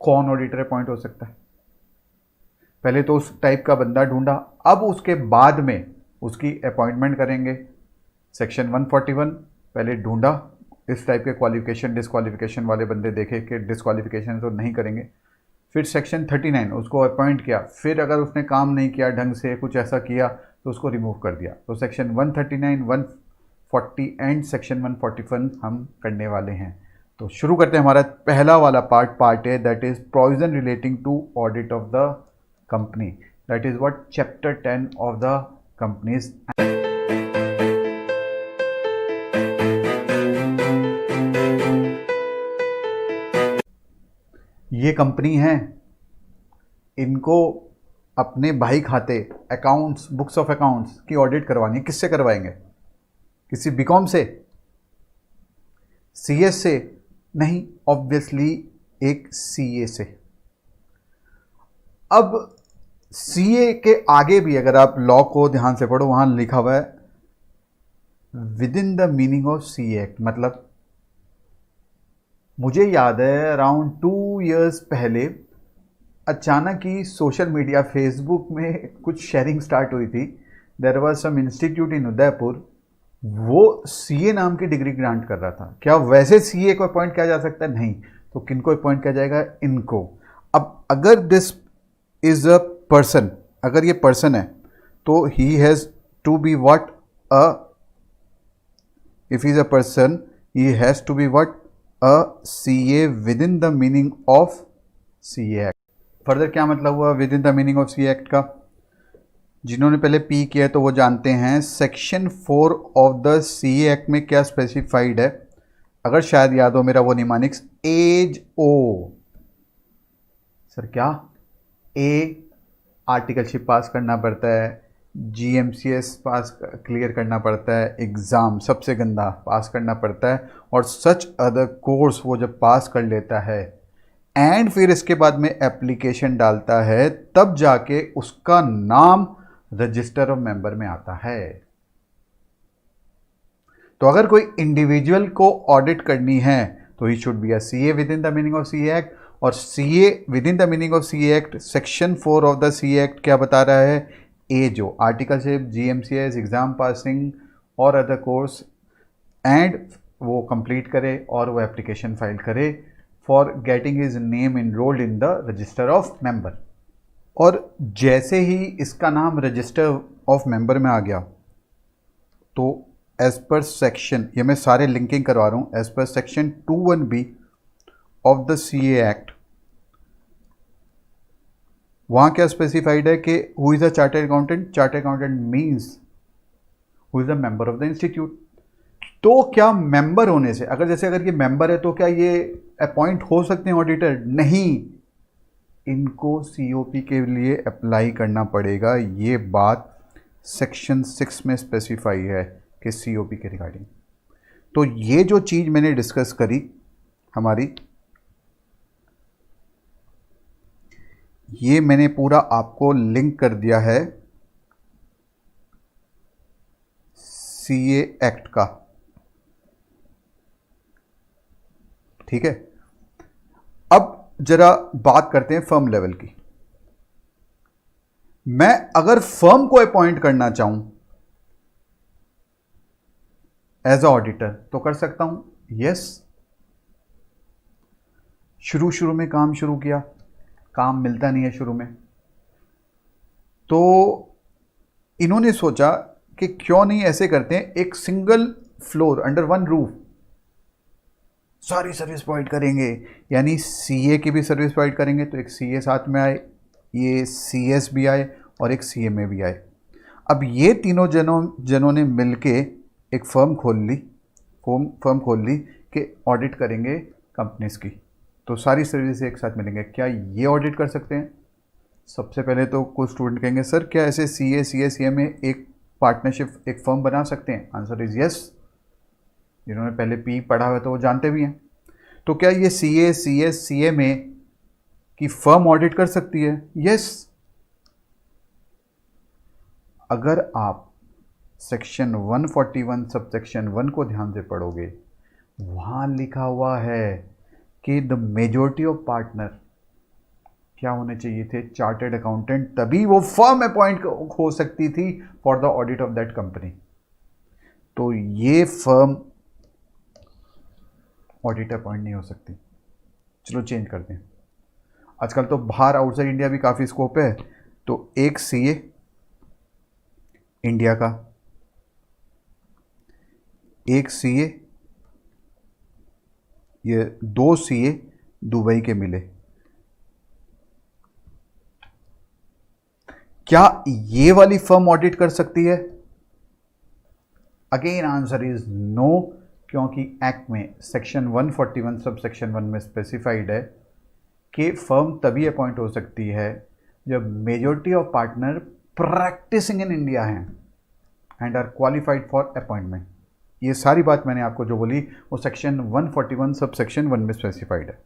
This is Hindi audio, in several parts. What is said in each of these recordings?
कौन ऑडिटर अपॉइंट हो सकता है? पहले तो उस टाइप का बंदा ढूंढा, अब उसके बाद में उसकी अपॉइंटमेंट करेंगे। सेक्शन 141 पहले ढूंढा, इस टाइप के क्वालिफिकेशन डिस्क्वालिफिकेशन वाले बंदे देखे कि डिस्क्वालिफिकेशन तो नहीं करेंगे। फिर सेक्शन 39 उसको अपॉइंट किया, फिर अगर उसने काम नहीं किया ढंग से, कुछ ऐसा किया तो उसको रिमूव कर दिया। तो सेक्शन 139, 140 एंड सेक्शन 141 हम करने वाले हैं। तो शुरू करते हैं। हमारा पहला वाला पार्ट है that is provision relating to audit of the company, that is what chapter 10 of the companies. ये कंपनी है, इनको अपने भाई खाते अकाउंट्स, बुक्स ऑफ अकाउंट्स की ऑडिट करवानी है। किससे करवाएंगे? किसी बीकॉम से, सीएस से? नहीं, ऑब्वियसली एक सीए से। अब सीए के आगे भी अगर आप लॉ को ध्यान से पढ़ो, वहां लिखा हुआ है with in the meaning of CA act. मतलब मुझे याद है अराउंड 2 years पहले अचानक ही सोशल मीडिया फेसबुक में कुछ शेयरिंग स्टार्ट हुई थी। There was some institute in Udaipur, वो सीए नाम की डिग्री ग्रांट कर रहा था। क्या वैसे सीए को अपॉइंट किया जा सकता है? नहीं। तो किनको अपॉइंट किया जाएगा? इनको। अब अगर दिस इज अ पर्सन, अगर ये पर्सन है तो he has to be what a, if he is a person he has to be what a CA within the meaning of CA act. Further क्या मतलब हुआ within the meaning of CA act का? जिन्होंने पहले पी किया तो वो जानते हैं section 4 of the CA act में क्या स्पेसिफाइड है। अगर शायद याद हो मेरा वो निमानिक्स, एज ओ। सर क्या? ए आर्टिकलशिप पास करना पड़ता है, जीएमसीएस पास क्लियर करना पड़ता है, एग्ज़ाम सबसे गंदा पास करना पड़ता है, और सच अदर कोर्स वो जब पास कर लेता है एंड फिर इसके बाद में एप्लीकेशन डालता है, तब जाके उसका नाम रजिस्टर ऑफ मेंबर में आता है। तो अगर कोई इंडिविजुअल को ऑडिट करनी है तो he should be a CA within the meaning of CA act. और CA within the meaning of CA act, section 4 of the CA act क्या बता रहा है? ए जो आर्टिकलशिप, जीएमसीएस, एग्जाम पासिंग और अदर कोर्स, एंड वो कंप्लीट करे और वो एप्लीकेशन फाइल करे for getting his name enrolled in the register of member. और जैसे ही इसका नाम रजिस्टर ऑफ मेंबर में आ गया तो एज पर सेक्शन, ये मैं सारे लिंकिंग करवा रहा हूं, as per section 21B of the CA act, वहां क्या स्पेसिफाइड है कि who is a chartered accountant? Chartered accountant means who is a member of the institute. तो क्या मेंबर होने से, अगर जैसे अगर ये मेंबर है तो क्या ये अपॉइंट हो सकते हैं ऑडिटर? नहीं, इनको सीओपी के लिए अप्लाई करना पड़ेगा। ये बात सेक्शन 6 में स्पेसिफाई है कि सीओपी के रिगार्डिंग। तो ये जो चीज़ मैंने डिस्कस करी हमारी, ये मैंने पूरा आपको लिंक कर दिया है सीए एक्ट का, ठीक है। अब जरा बात करते हैं फर्म लेवल की। मैं अगर फर्म को अपॉइंट करना चाहूं एज अ ऑडिटर तो कर सकता हूं? यस। शुरू में काम शुरू किया, काम मिलता नहीं है शुरू में, तो इन्होंने सोचा कि क्यों नहीं ऐसे करते हैं, एक single floor under one roof सारी सर्विस प्रोवाइड करेंगे। यानी सीए की भी सर्विस प्रोवाइड करेंगे तो एक सीए साथ में आए, ये सीएस भी आए और एक सीएमए भी आए। अब ये तीनों जनों ने मिलके एक फर्म खोल ली कि ऑडिट करेंगे कंपनीज की, तो सारी सर्विस एक साथ मिलेंगे। क्या ये ऑडिट कर सकते हैं? सबसे पहले तो कुछ स्टूडेंट कहेंगे सर क्या ऐसे सीएमए एक पार्टनरशिप, एक फर्म बना सकते हैं? Answer is yes. जिन्होंने पहले पी पढ़ा हुआ तो वो जानते भी हैं। तो क्या ये सीएमए की फर्म ऑडिट कर सकती है? यस। अगर आप सेक्शन 141 सब सेक्शन 1 को ध्यान से पढ़ोगे, वहां लिखा हुआ है कि द मेजॉरिटी ऑफ पार्टनर क्या होने चाहिए थे? चार्टर्ड अकाउंटेंट, तभी वो फर्म अपॉइंट हो सकती थी for the audit of that company. तो ये फर्म ऑडिट अपॉइंट नहीं हो सकती। चलो चेंज करते हैं। आजकल तो बाहर आउटसाइड इंडिया भी काफ़ी स्कोप है। तो एक सीए इंडिया का, एक सीए, ये दो सीए दुबई के मिले। क्या ये वाली फर्म ऑडिट कर सकती है? अगेन आंसर इज नो, क्योंकि एक्ट में सेक्शन 141 सब सेक्शन 1 में स्पेसिफाइड है कि फर्म तभी अपॉइंट हो सकती है जब majority of partner practising in India हैं and are qualified for appointment. ये सारी बात मैंने आपको जो बोली वो सेक्शन 141 सब सेक्शन 1 में स्पेसिफाइड है।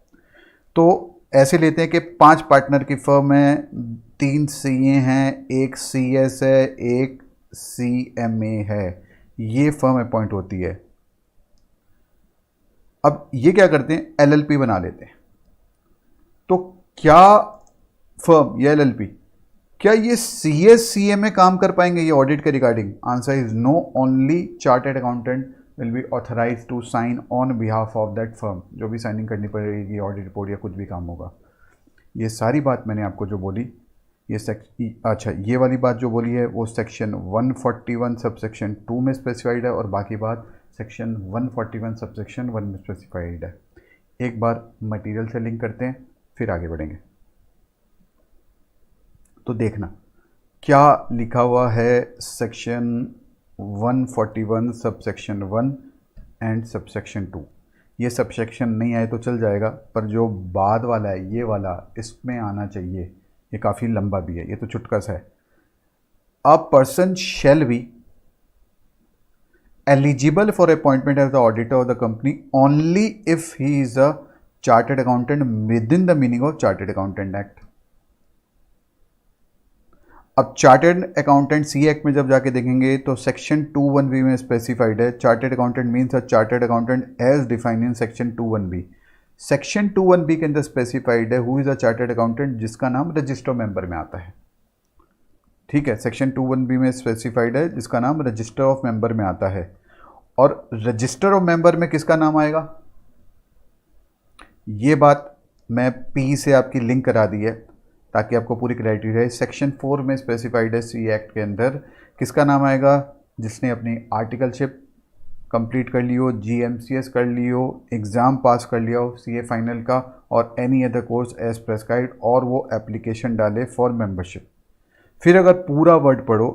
तो ऐसे लेते हैं कि 5 पार्टनर की फर्म है, 3 सीए हैं, एक सीएस है, एक सीएमए है। ये फर्म अपॉइंट होती है। अब ये क्या करते हैं, एलएलपी बना लेते हैं। तो क्या फर्म या एलएलपी, क्या ये सीएस सीए में काम कर पाएंगे ये ऑडिट के regarding? Answer is no, only chartered accountant will be authorise to sign on behalf of that firm. जो भी साइनिंग करनी पड़ेगी, ऑडिट रिपोर्ट या कुछ भी काम होगा। ये सारी बात मैंने आपको जो बोली, ये अच्छा ये वाली बात जो बोली है वो सेक्शन 141 सब सेक्शन 2 में स्पेसिफाइड है और बाकी बात सेक्शन 141 सब सेक्शन 1 में स्पेसिफाइड है। एक बार मटेरियल से लिंक करते हैं फिर आगे बढ़ेंगे। तो देखना क्या लिखा हुआ है section 141 sub section 1 and sub section 2। ये सब सेक्शन नहीं आए तो चल जाएगा, पर जो बाद वाला है ये वाला इसमें आना चाहिए। ये काफ़ी लंबा भी है, ये तो चुटका सा है। A person shall be eligible for appointment as the auditor of the company only if he is a chartered accountant within the meaning of chartered accountant act. अब चार्टर्ड अकाउंटेंट सी एक्ट में जब जाके देखेंगे तो सेक्शन 21B में स्पेसिफाइड है chartered accountant means a chartered accountant as defined in section 21B। Section 21B के अंदर स्पेसिफाइड है who is a chartered accountant जिसका नाम रजिस्टर मेंबर में आता है। ठीक है, सेक्शन 21B में स्पेसिफाइड है जिसका नाम रजिस्टर ऑफ मेंबर में आता है। और रजिस्टर ऑफ मेंबर में किसका नाम आएगा? ये बात मैं पी से आपकी लिंक करा दी है ताकि आपको पूरी क्लैरिटी रहे। सेक्शन 4 में स्पेसिफाइड है सी एक्ट के अंदर किसका नाम आएगा? जिसने अपनी आर्टिकलशिप कंप्लीट कर ली हो, जीएमसीएस कर ली हो, एग्ज़ाम पास कर लिया हो सीए फाइनल का और any other course as prescribed, और वो एप्लीकेशन डाले फॉर मेंबरशिप। फिर अगर पूरा वर्ड पढ़ो,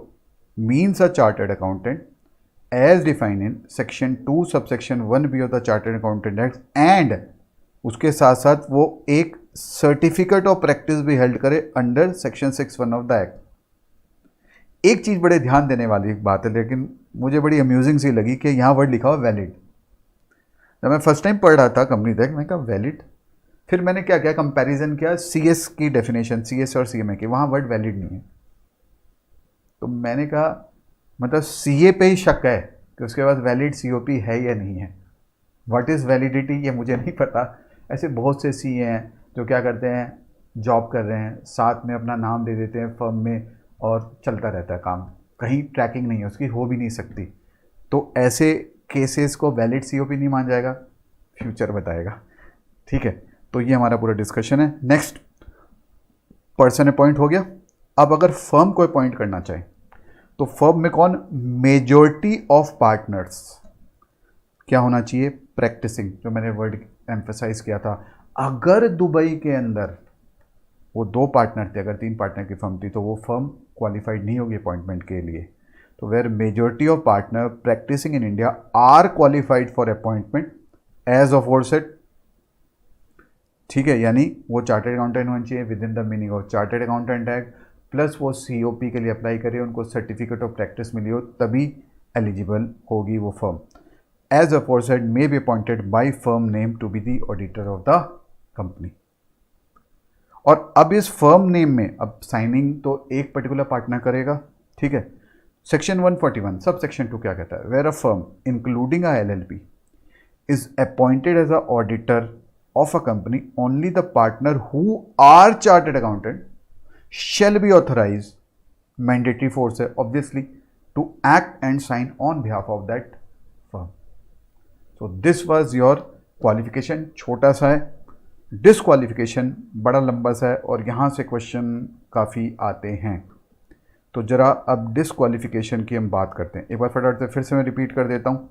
means a chartered accountant as defined in section 2 subsection 1B of the chartered accountant act, and उसके साथ साथ वो एक सर्टिफिकेट ऑफ प्रैक्टिस भी हेल्ड करे under section 61 of the act. एक चीज़ बड़े ध्यान देने वाली बात है, लेकिन मुझे बड़ी अम्यूजिंग सी लगी कि यहाँ वर्ड लिखा हुआ वैलिड। जब मैं फर्स्ट टाइम पढ़ रहा था कंपनी तक, मैं कहा वैलिड, फिर मैंने क्या किया, कंपैरिजन किया सीएस की डेफिनेशन, सीएस और सीएमए की, वहाँ वर्ड वैलिड नहीं है। तो मैंने कहा मतलब सीए पे ही शक है कि उसके बाद वैलिड सीओपी है या नहीं है। व्हाट इज़ वैलिडिटी ये मुझे नहीं पता। ऐसे बहुत से सीए हैं जो क्या करते हैं, जॉब कर रहे हैं, साथ में अपना नाम दे देते हैं फर्म में और चलता रहता है काम, कहीं ट्रैकिंग नहीं है उसकी, हो भी नहीं सकती। तो ऐसे केसेस को वैलिड सीओपी नहीं मान जाएगा, फ्यूचर बताएगा। ठीक है, तो ये हमारा पूरा डिस्कशन है। नेक्स्ट, पर्सन अपॉइंट हो गया। अब अगर फर्म को अपॉइंट करना चाहे तो फर्म में कौन? मेजॉरिटी ऑफ पार्टनर्स क्या होना चाहिए? प्रैक्टिसिंग, जो मैंने वर्ड एम्फेसाइज किया था। अगर दुबई के अंदर वो 2 पार्टनर थे, अगर 3 पार्टनर की फर्म थी, तो वो फर्म क्वालिफाइड नहीं होगी अपॉइंटमेंट के लिए। तो where majority of partner practising in India are qualified for appointment as aforesaid. ठीक है, यानी वो चार्टर्ड अकाउंटेंट होना चाहिए within the meaning of chartered accountant act, plus वो सीओपी के लिए अप्लाई करे, उनको सर्टिफिकेट ऑफ प्रैक्टिस मिली हो, तभी एलिजिबल होगी वो firm. As aforesaid may be appointed by firm name to be the auditor of the company. और अब इस फर्म नेम में अब साइनिंग तो एक पर्टिकुलर पार्टनर करेगा। ठीक है, सेक्शन 141 सब सेक्शन 2 क्या कहता है? Where a firm including a LLP is appointed as a auditor of a company, only the partner who are chartered accountant shall be authorized, mandatory force है obviously, to act and sign on behalf of that firm. So this was your qualification. छोटा सा है. डिसक्वालिफिकेशन बड़ा लंबा सा है और यहाँ से क्वेश्चन काफ़ी आते हैं. तो ज़रा अब डिसक्वालिफिकेशन की हम बात करते हैं. एक बार फटाफट से फिर से मैं रिपीट कर देता हूँ.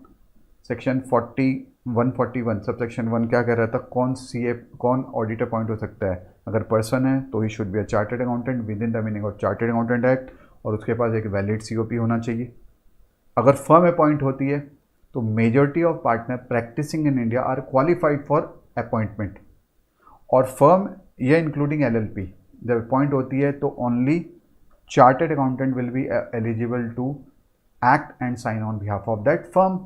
सेक्शन 141 सब सेक्शन 1 क्या कह रहा था? कौन ऑडिटर अपॉइंट हो सकता है? अगर पर्सन है तो he should be a chartered accountant within the meaning of chartered accountant act, और उसके पास एक वैलिड COP होना चाहिए. अगर फर्म अपॉइंट होती है तो majority of partner practising in India are qualified for appointment. और फर्म या इंक्लूडिंग LLP जब अपॉइंट होती है तो only chartered accountant will be eligible to act and sign on behalf of that firm.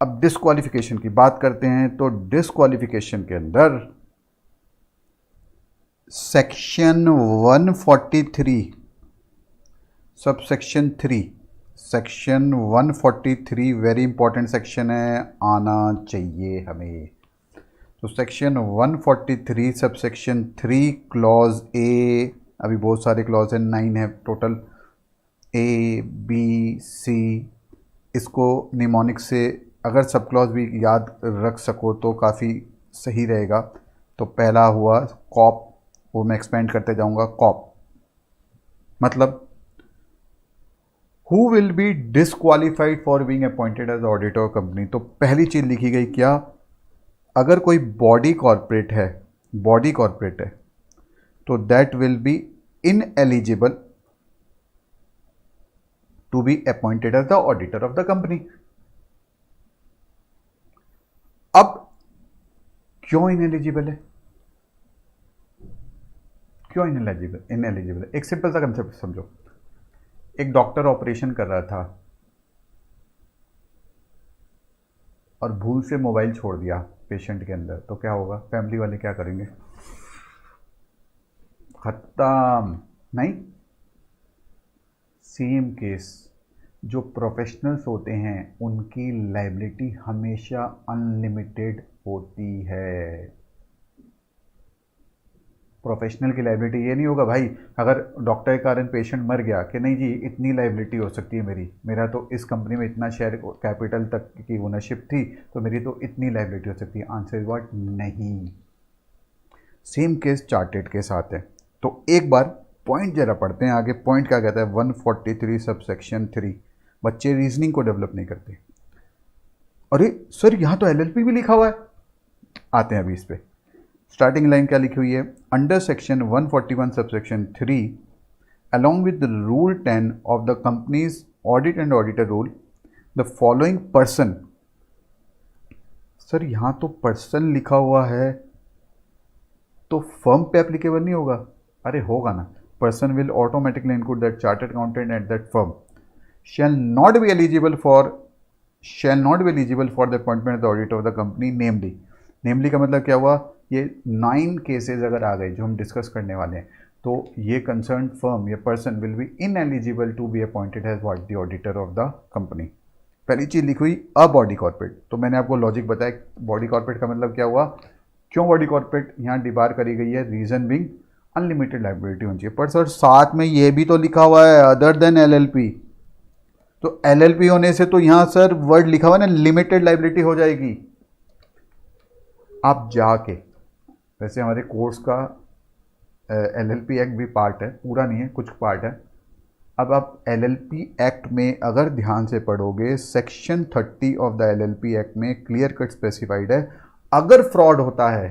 अब डिसक्वालिफिकेशन की बात करते हैं. तो डिसक्वालिफिकेशन के अंदर section 143 sub section 3, section 143 very important section है, आना चाहिए हमें. तो section 143 sub section 3 clause A, अभी बहुत सारे क्लॉज हैं, 9 है टोटल, A B C. इसको निमोनिक से अगर सब क्लॉज भी याद रख सको तो काफ़ी सही रहेगा. तो पहला हुआ कॉप, वो मैं एक्सपेंड करते जाऊंगा. कॉप मतलब who will be disqualified for being appointed as auditor company. तो पहली चीज़ लिखी गई क्या? अगर कोई बॉडी कॉर्पोरेट है तो that will be ineligible to be appointed as the auditor of the company. अब क्यों इनएलिजिबल है? क्यों इनएलिजिबल है? एक सिंपल सा कंसेप्ट समझो. एक डॉक्टर ऑपरेशन कर रहा था और भूल से मोबाइल छोड़ दिया पेशेंट के अंदर, तो क्या होगा? फैमिली वाले क्या करेंगे? खत्म. नहीं, सेम केस. जो प्रोफेशनल्स होते हैं उनकी लायबिलिटी हमेशा अनलिमिटेड होती है. प्रोफेशनल की लायबिलिटी ये नहीं होगा भाई अगर डॉक्टर के कारण पेशेंट मर गया कि नहीं जी इतनी लायबिलिटी हो सकती है मेरा तो इस कंपनी में इतना शेयर कैपिटल तक की ओनरशिप थी तो मेरी तो इतनी लायबिलिटी हो सकती है. Answer is what? नहीं. सेम केस चार्टेड के साथ है. तो एक बार पॉइंट जरा पढ़ते हैं आगे. पॉइंट क्या कहता है? 143 सब सेक्शन 3. बच्चे रीजनिंग को डेवलप नहीं करते. अरे सर यहाँ तो LLP भी लिखा हुआ है. आते हैं अभी इस पे. स्टार्टिंग लाइन क्या लिखी हुई है? Under section 141 sub section 3 along with the rule 10 of the company's audit and auditor rule the following person. Sir यहाँ तो पर्सन लिखा हुआ है तो फर्म पे एप्लीकेबल नहीं होगा? अरे होगा ना. Person will automatically include that chartered accountant at that firm shall not be eligible for the appointment of the auditor of the company namely का मतलब क्या हुआ? ये 9 केसेस अगर आ गए जो हम डिस्कस करने वाले हैं तो ये कंसर्न फर्म या person will be ineligible to be appointed as what? The auditor of the company. पहली चीज़ लिखी हुई अ बॉडी कॉर्पोरेट. तो मैंने आपको लॉजिक बताया बॉडी कॉर्पोरेट का मतलब क्या हुआ, क्यों बॉडी कॉर्पोरेट यहाँ डिबार करी गई है. रीजन बिंग अनलिमिटेड लायबिलिटी होनी चाहिए. पर सर साथ में ये भी तो लिखा हुआ है अदर देन LLP. तो LLP होने से तो यहाँ सर वर्ड लिखा हुआ है ना लिमिटेड लायबिलिटी हो जाएगी. आप जाके वैसे हमारे कोर्स का LLP एक्ट भी पार्ट है, पूरा नहीं है, कुछ पार्ट है. अब आप LLP एक्ट में अगर ध्यान से पढ़ोगे section 30 of the LLP act में क्लियर कट स्पेसिफाइड है अगर फ्रॉड होता है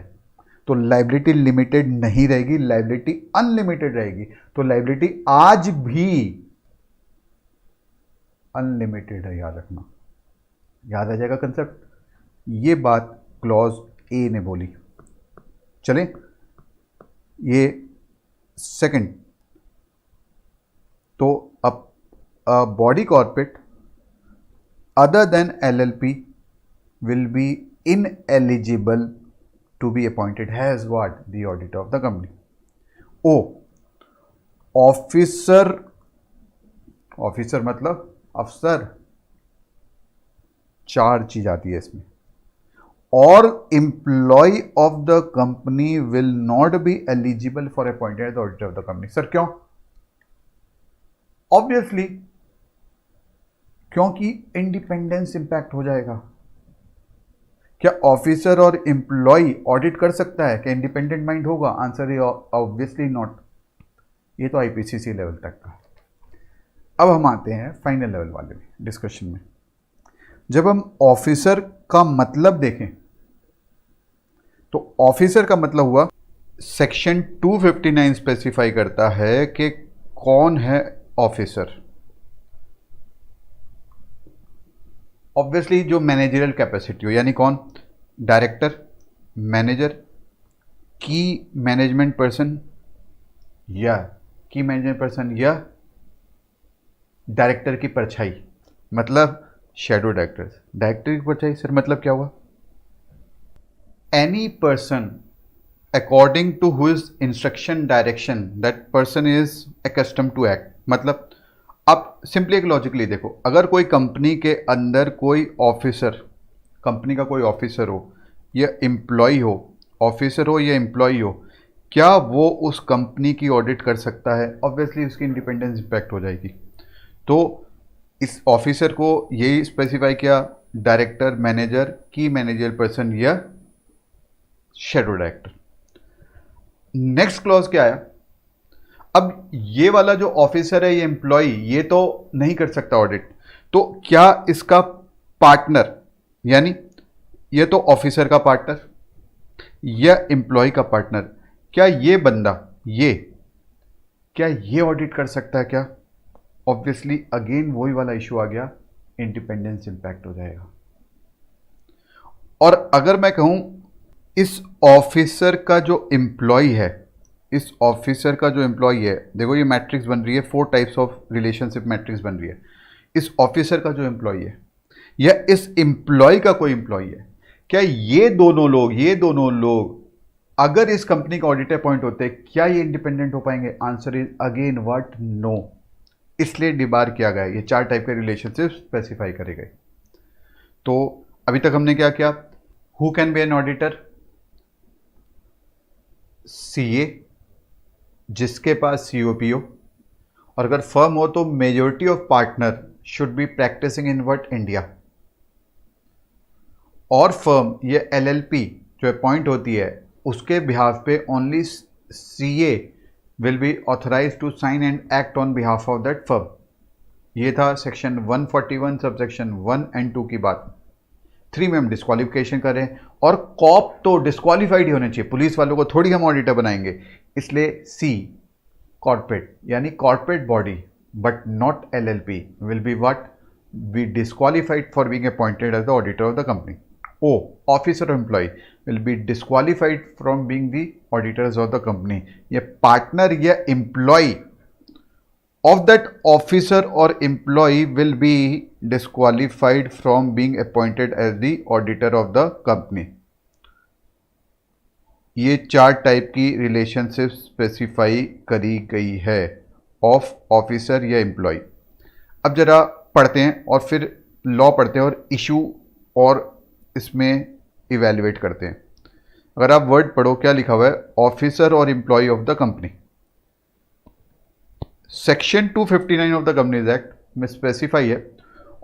तो लायबिलिटी लिमिटेड नहीं रहेगी, लायबिलिटी अनलिमिटेड रहेगी. तो लायबिलिटी आज भी अनलिमिटेड है, याद रखना. याद आ जाएगा कंसेप्ट. ये बात क्लॉज A ने बोली. चलें ये सेकंड. तो अब body corporate other than LLP will be ineligible to be appointed as what? The auditor of the company. O officer मतलब अफसर. 4 चीज आती है इसमें. और employ of the company will not be eligible for appointed as auditor of the company. Sir क्यों? ऑब्वियसली क्योंकि इंडिपेंडेंस इंपैक्ट हो जाएगा। क्या ऑफिसर और एम्प्लॉय ऑडिट कर सकता है? क्या इंडिपेंडेंट माइंड होगा? Answer is obviously not. ये तो आईपीसीसी लेवल तक का। अब हम आते हैं फाइनल लेवल वाले डिस्कशन में। जब हम ऑफिसर का मतलब देखें तो ऑफिसर का मतलब हुआ, सेक्शन 259 स्पेसिफाई करता है कि कौन है ऑफिसर। ऑब्वियसली जो मैनेजरियल कैपेसिटी हो, यानी कौन? डायरेक्टर, मैनेजर, की मैनेजमेंट पर्सन या डायरेक्टर की परछाई, मतलब शैडो डायरेक्टर। डायरेक्टर की परछाई सर मतलब क्या हुआ? Any person according to whose instruction direction that person is accustom to act. मतलब आप सिंपली एक लॉजिकली देखो, अगर कोई कंपनी के अंदर कोई ऑफिसर, कंपनी का कोई ऑफिसर हो या एम्प्लॉय हो, ऑफिसर हो या एम्प्लॉय हो, क्या वो उस कंपनी की ऑडिट कर सकता है? ऑब्वियसली उसकी इंडिपेंडेंस इंपैक्ट हो जाएगी। तो इस ऑफिसर को यही स्पेसिफाई किया, डायरेक्टर, मैनेजर, की मैनेजर पर्सन या शैडो डायरेक्टर। नेक्स्ट क्लॉज क्या आया? अब ये वाला जो ऑफिसर है, ये एम्प्लॉय, ये तो नहीं कर सकता ऑडिट, तो क्या इसका पार्टनर, यानी ये तो ऑफिसर का पार्टनर या एम्प्लॉय का पार्टनर, क्या ये बंदा क्या ये ऑडिट कर सकता है? क्या? ऑब्वियसली अगेन वही वाला इशू आ गया, इंडिपेंडेंस इंपैक्ट हो जाएगा। और अगर मैं कहूं इस ऑफिसर का जो एम्प्लॉय है, देखो ये मैट्रिक्स बन रही है, 4 टाइप्स ऑफ रिलेशनशिप मैट्रिक्स बन रही है। इस ऑफिसर का जो एम्प्लॉय है या इस एम्प्लॉय का कोई एम्प्लॉय है, क्या ये दोनों लोग अगर इस कंपनी का ऑडिटर अपॉइंट होते, क्या ये इंडिपेंडेंट हो पाएंगे? Answer is again what? No. इसलिए डिबार किया गया, ये 4 टाइप के रिलेशनशिप स्पेसिफाई करे गए। तो अभी तक हमने क्या किया? Who can be an auditor? CA, जिसके पास सीओपी हो, और अगर फर्म हो तो majority of partner should be practising in what? India. और फर्म ये एलएलपी जो अपॉइंट होती है, उसके बिहाफ पे only CA will be authorise to sign and act on behalf of that firm. ये था सेक्शन 141 सब सेक्शन 1 एंड 2 की बात। 3 में हम डिस्क्वालिफिकेशन करें, और कॉप तो डिस्क्वालिफाइड ही होने चाहिए, पुलिस वालों को थोड़ी हम ऑडिटर बनाएंगे। इसलिए सी, कॉर्पोरेट, यानी corporate body but not LLP will be what? Be disqualified for being appointed as the auditor of the company. O, officer or employee will be disqualified from being the auditors of the company. ये partner या employee of that officer or employee will be disqualified from being appointed as the auditor of the company. ये 4 टाइप की रिलेशनशिप स्पेसिफाई करी गई है ऑफ ऑफिसर या एम्प्लॉय। अब जरा पढ़ते हैं और फिर लॉ पढ़ते हैं और इशू और इसमें इवेल्युएट करते हैं। अगर आप वर्ड पढ़ो, क्या लिखा हुआ है? ऑफिसर और employ of the company. Section 259 of the companies act में स्पेसिफाई है,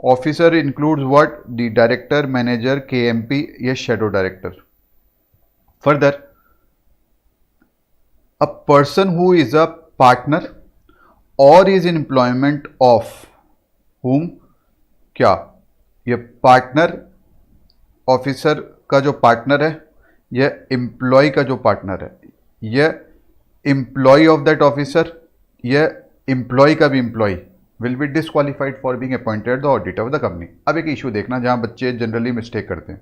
officer includes what? The director, manager, KMP या shadow director. Further, a person who is a partner और is in employment of whom, क्या ये पार्टनर, ऑफिसर का जो पार्टनर है या एम्प्लॉय का जो पार्टनर है, या एम्प्लॉय ऑफ दैट ऑफिसर या एम्प्लॉय का भी employee will be disqualified for being appointed the auditor of the company. अब एक इशू देखना जहां बच्चे जनरली मिस्टेक करते हैं।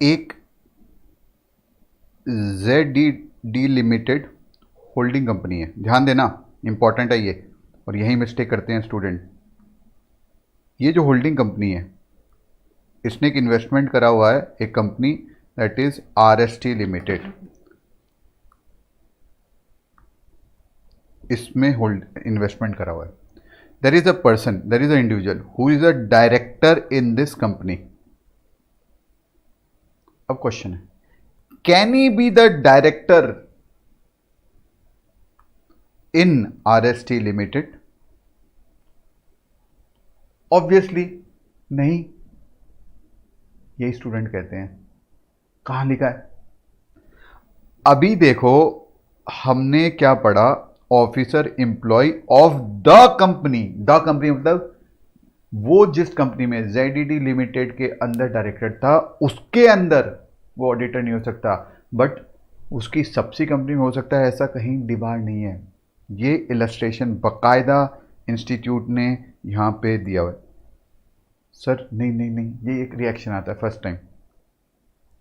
एक ZD लिमिटेड होल्डिंग कंपनी है, ध्यान देना इंपॉर्टेंट है ये, और यही मिस्टेक करते हैं स्टूडेंट। ये जो होल्डिंग कंपनी है, इसने एक इन्वेस्टमेंट करा हुआ है, एक company that is RST limited. इसमें होल्ड इन्वेस्टमेंट करा हुआ है। There is a person, there is a individual who is a director in this company. अब क्वेश्चन है, can he be the director in RST limited? Obviously नहीं, यही स्टूडेंट कहते हैं। कहां लिखा है? अभी देखो हमने क्या पढ़ा, officer employee of the company. The company मतलब वो जिस कंपनी में ZDD लिमिटेड के अंदर डायरेक्टर था, उसके अंदर वो ऑडिटर नहीं हो सकता, बट उसकी सबसी कंपनी में हो सकता है। ऐसा कहीं डिमांड नहीं है। ये इलस्ट्रेशन बकायदा इंस्टीट्यूट ने यहां पे दिया हुआ है। सर नहीं नहीं नहीं, ये एक रिएक्शन आता है फर्स्ट टाइम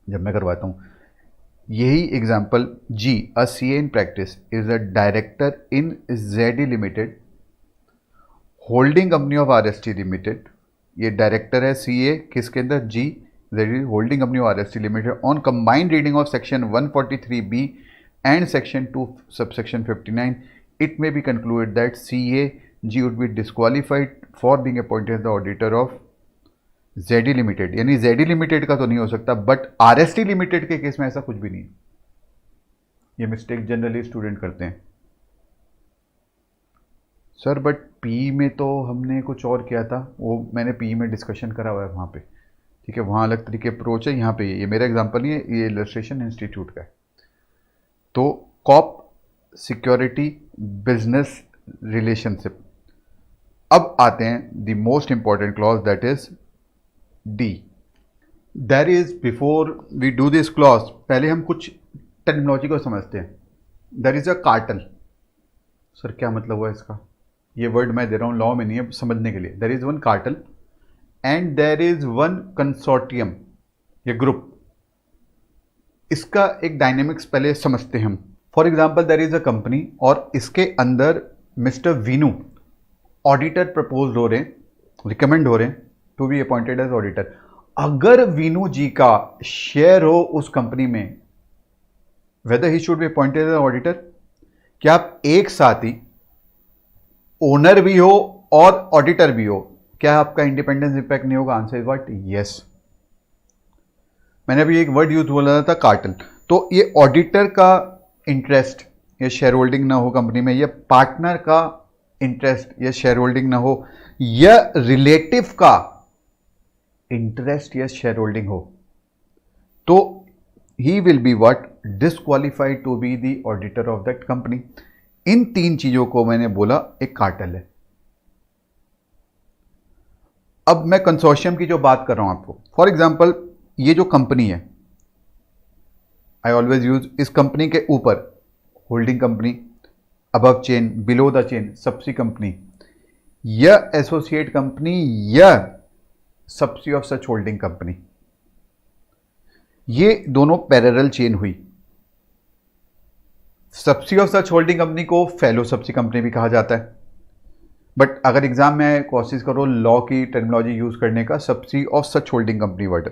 जब मैं करवाता हूँ। यही एग्जाम्पल जी, a CA in practice is a director in ZD limited holding company of RST limited. ये डायरेक्टर है CA किसके अंदर? जी, ZD holding company of RST limited on combined reading of section 143B and section 2 subsection 59। It may be concluded that CA G would be disqualified for being appointed the auditor of ZD limited. यानी ZD लिमिटेड का तो नहीं हो सकता, बट RST लिमिटेड के केस में ऐसा कुछ भी नहीं है। ये मिस्टेक जनरली स्टूडेंट करते हैं। सर बट PE में तो हमने कुछ और किया था, वो मैंने PE में डिस्कशन करा हुआ है वहाँ पे, ठीक है, वहाँ अलग तरीके अप्रोच है। यहाँ पे ये मेरा एग्जांपल नहीं है, ये इलस्ट्रेशन इंस्टीट्यूट का है। तो कॉप सिक्योरिटी बिजनेस रिलेशनशिप। अब आते हैं the most important clause, that is D। That is before we do this clause, पहले हम कुछ टर्मिनोलॉजी को समझते हैं। There is a cartel. Sir क्या मतलब हुआ इसका? ये वर्ड मैं दे रहा हूँ, लॉ में नहीं है, समझने के लिए। There is one cartel and there is one consortium, ये ग्रुप। इसका एक डायनेमिक्स पहले समझते हैं हम। For example there is a company और इसके अंदर मिस्टर वीनू ऑडिटर प्रपोज हो रहे हैं, रिकमेंड हो रहे हैं to be appointed as auditor. अगर वीनू जी का शेयर हो उस कंपनी में, whether he should be appointed as auditor, क्या आप एक साथ ही ओनर भी हो और ऑडिटर भी हो, क्या आपका इंडिपेंडेंस इंपैक्ट नहीं होगा? Answer is what? यस। मैंने अभी एक वर्ड यूज बोला था, कार्टल। तो ये ऑडिटर का इंटरेस्ट या शेयर होल्डिंग ना हो कंपनी में, या पार्टनर का इंटरेस्ट या शेयर होल्डिंग ना हो, या रिलेटिव का इंटरेस्ट या शेयर होल्डिंग हो, तो he will be what? Disqualified to be the auditor of that company. इन तीन चीजों को मैंने बोला एक कार्टेल है। अब मैं कंसोर्शियम की जो बात कर रहा हूं आपको, फॉर एग्जांपल ये जो कंपनी है, आई ऑलवेज यूज इस कंपनी के ऊपर holding company, above chain, below the chain subsea company, या एसोसिएट कंपनी, या सबसी ऑफ सच होल्डिंग कंपनी। ये दोनों पैरेलल चेन हुई। सबसी ऑफ सच होल्डिंग कंपनी को फेलो सबसी कंपनी भी कहा जाता है, बट अगर एग्जाम में कोशिश करो लॉ की टर्मिनोलॉजी यूज करने का, subsi of such holding company word.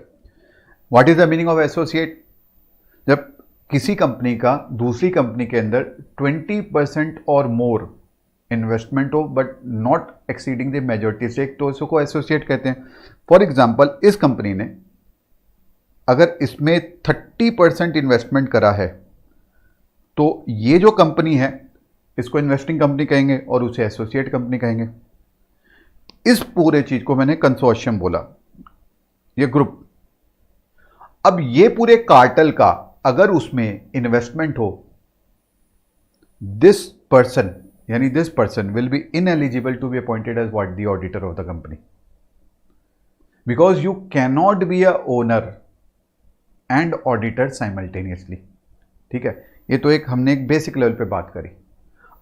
What is the meaning of associate? जब किसी कंपनी का दूसरी कंपनी के अंदर 20% और मोर इन्वेस्टमेंट हो but not exceeding the majority stake, तो इसको एसोसिएट कहते हैं। फॉर एग्जांपल इस कंपनी ने अगर इसमें 30% इन्वेस्टमेंट करा है, तो ये जो कंपनी है इसको इन्वेस्टिंग कंपनी कहेंगे और उसे एसोसिएट कंपनी कहेंगे। इस पूरे चीज को मैंने कंसोर्शियम बोला, ये ग्रुप। अब ये पूरे कार्टल का अगर उसमें इन्वेस्टमेंट हो, दिस पर्सन यानी this person will be ineligible to be appointed as what? The auditor of the company, because you can not be a owner and auditor simultaneously. ठीक है, ये तो एक हमने एक बेसिक लेवल पे बात करी।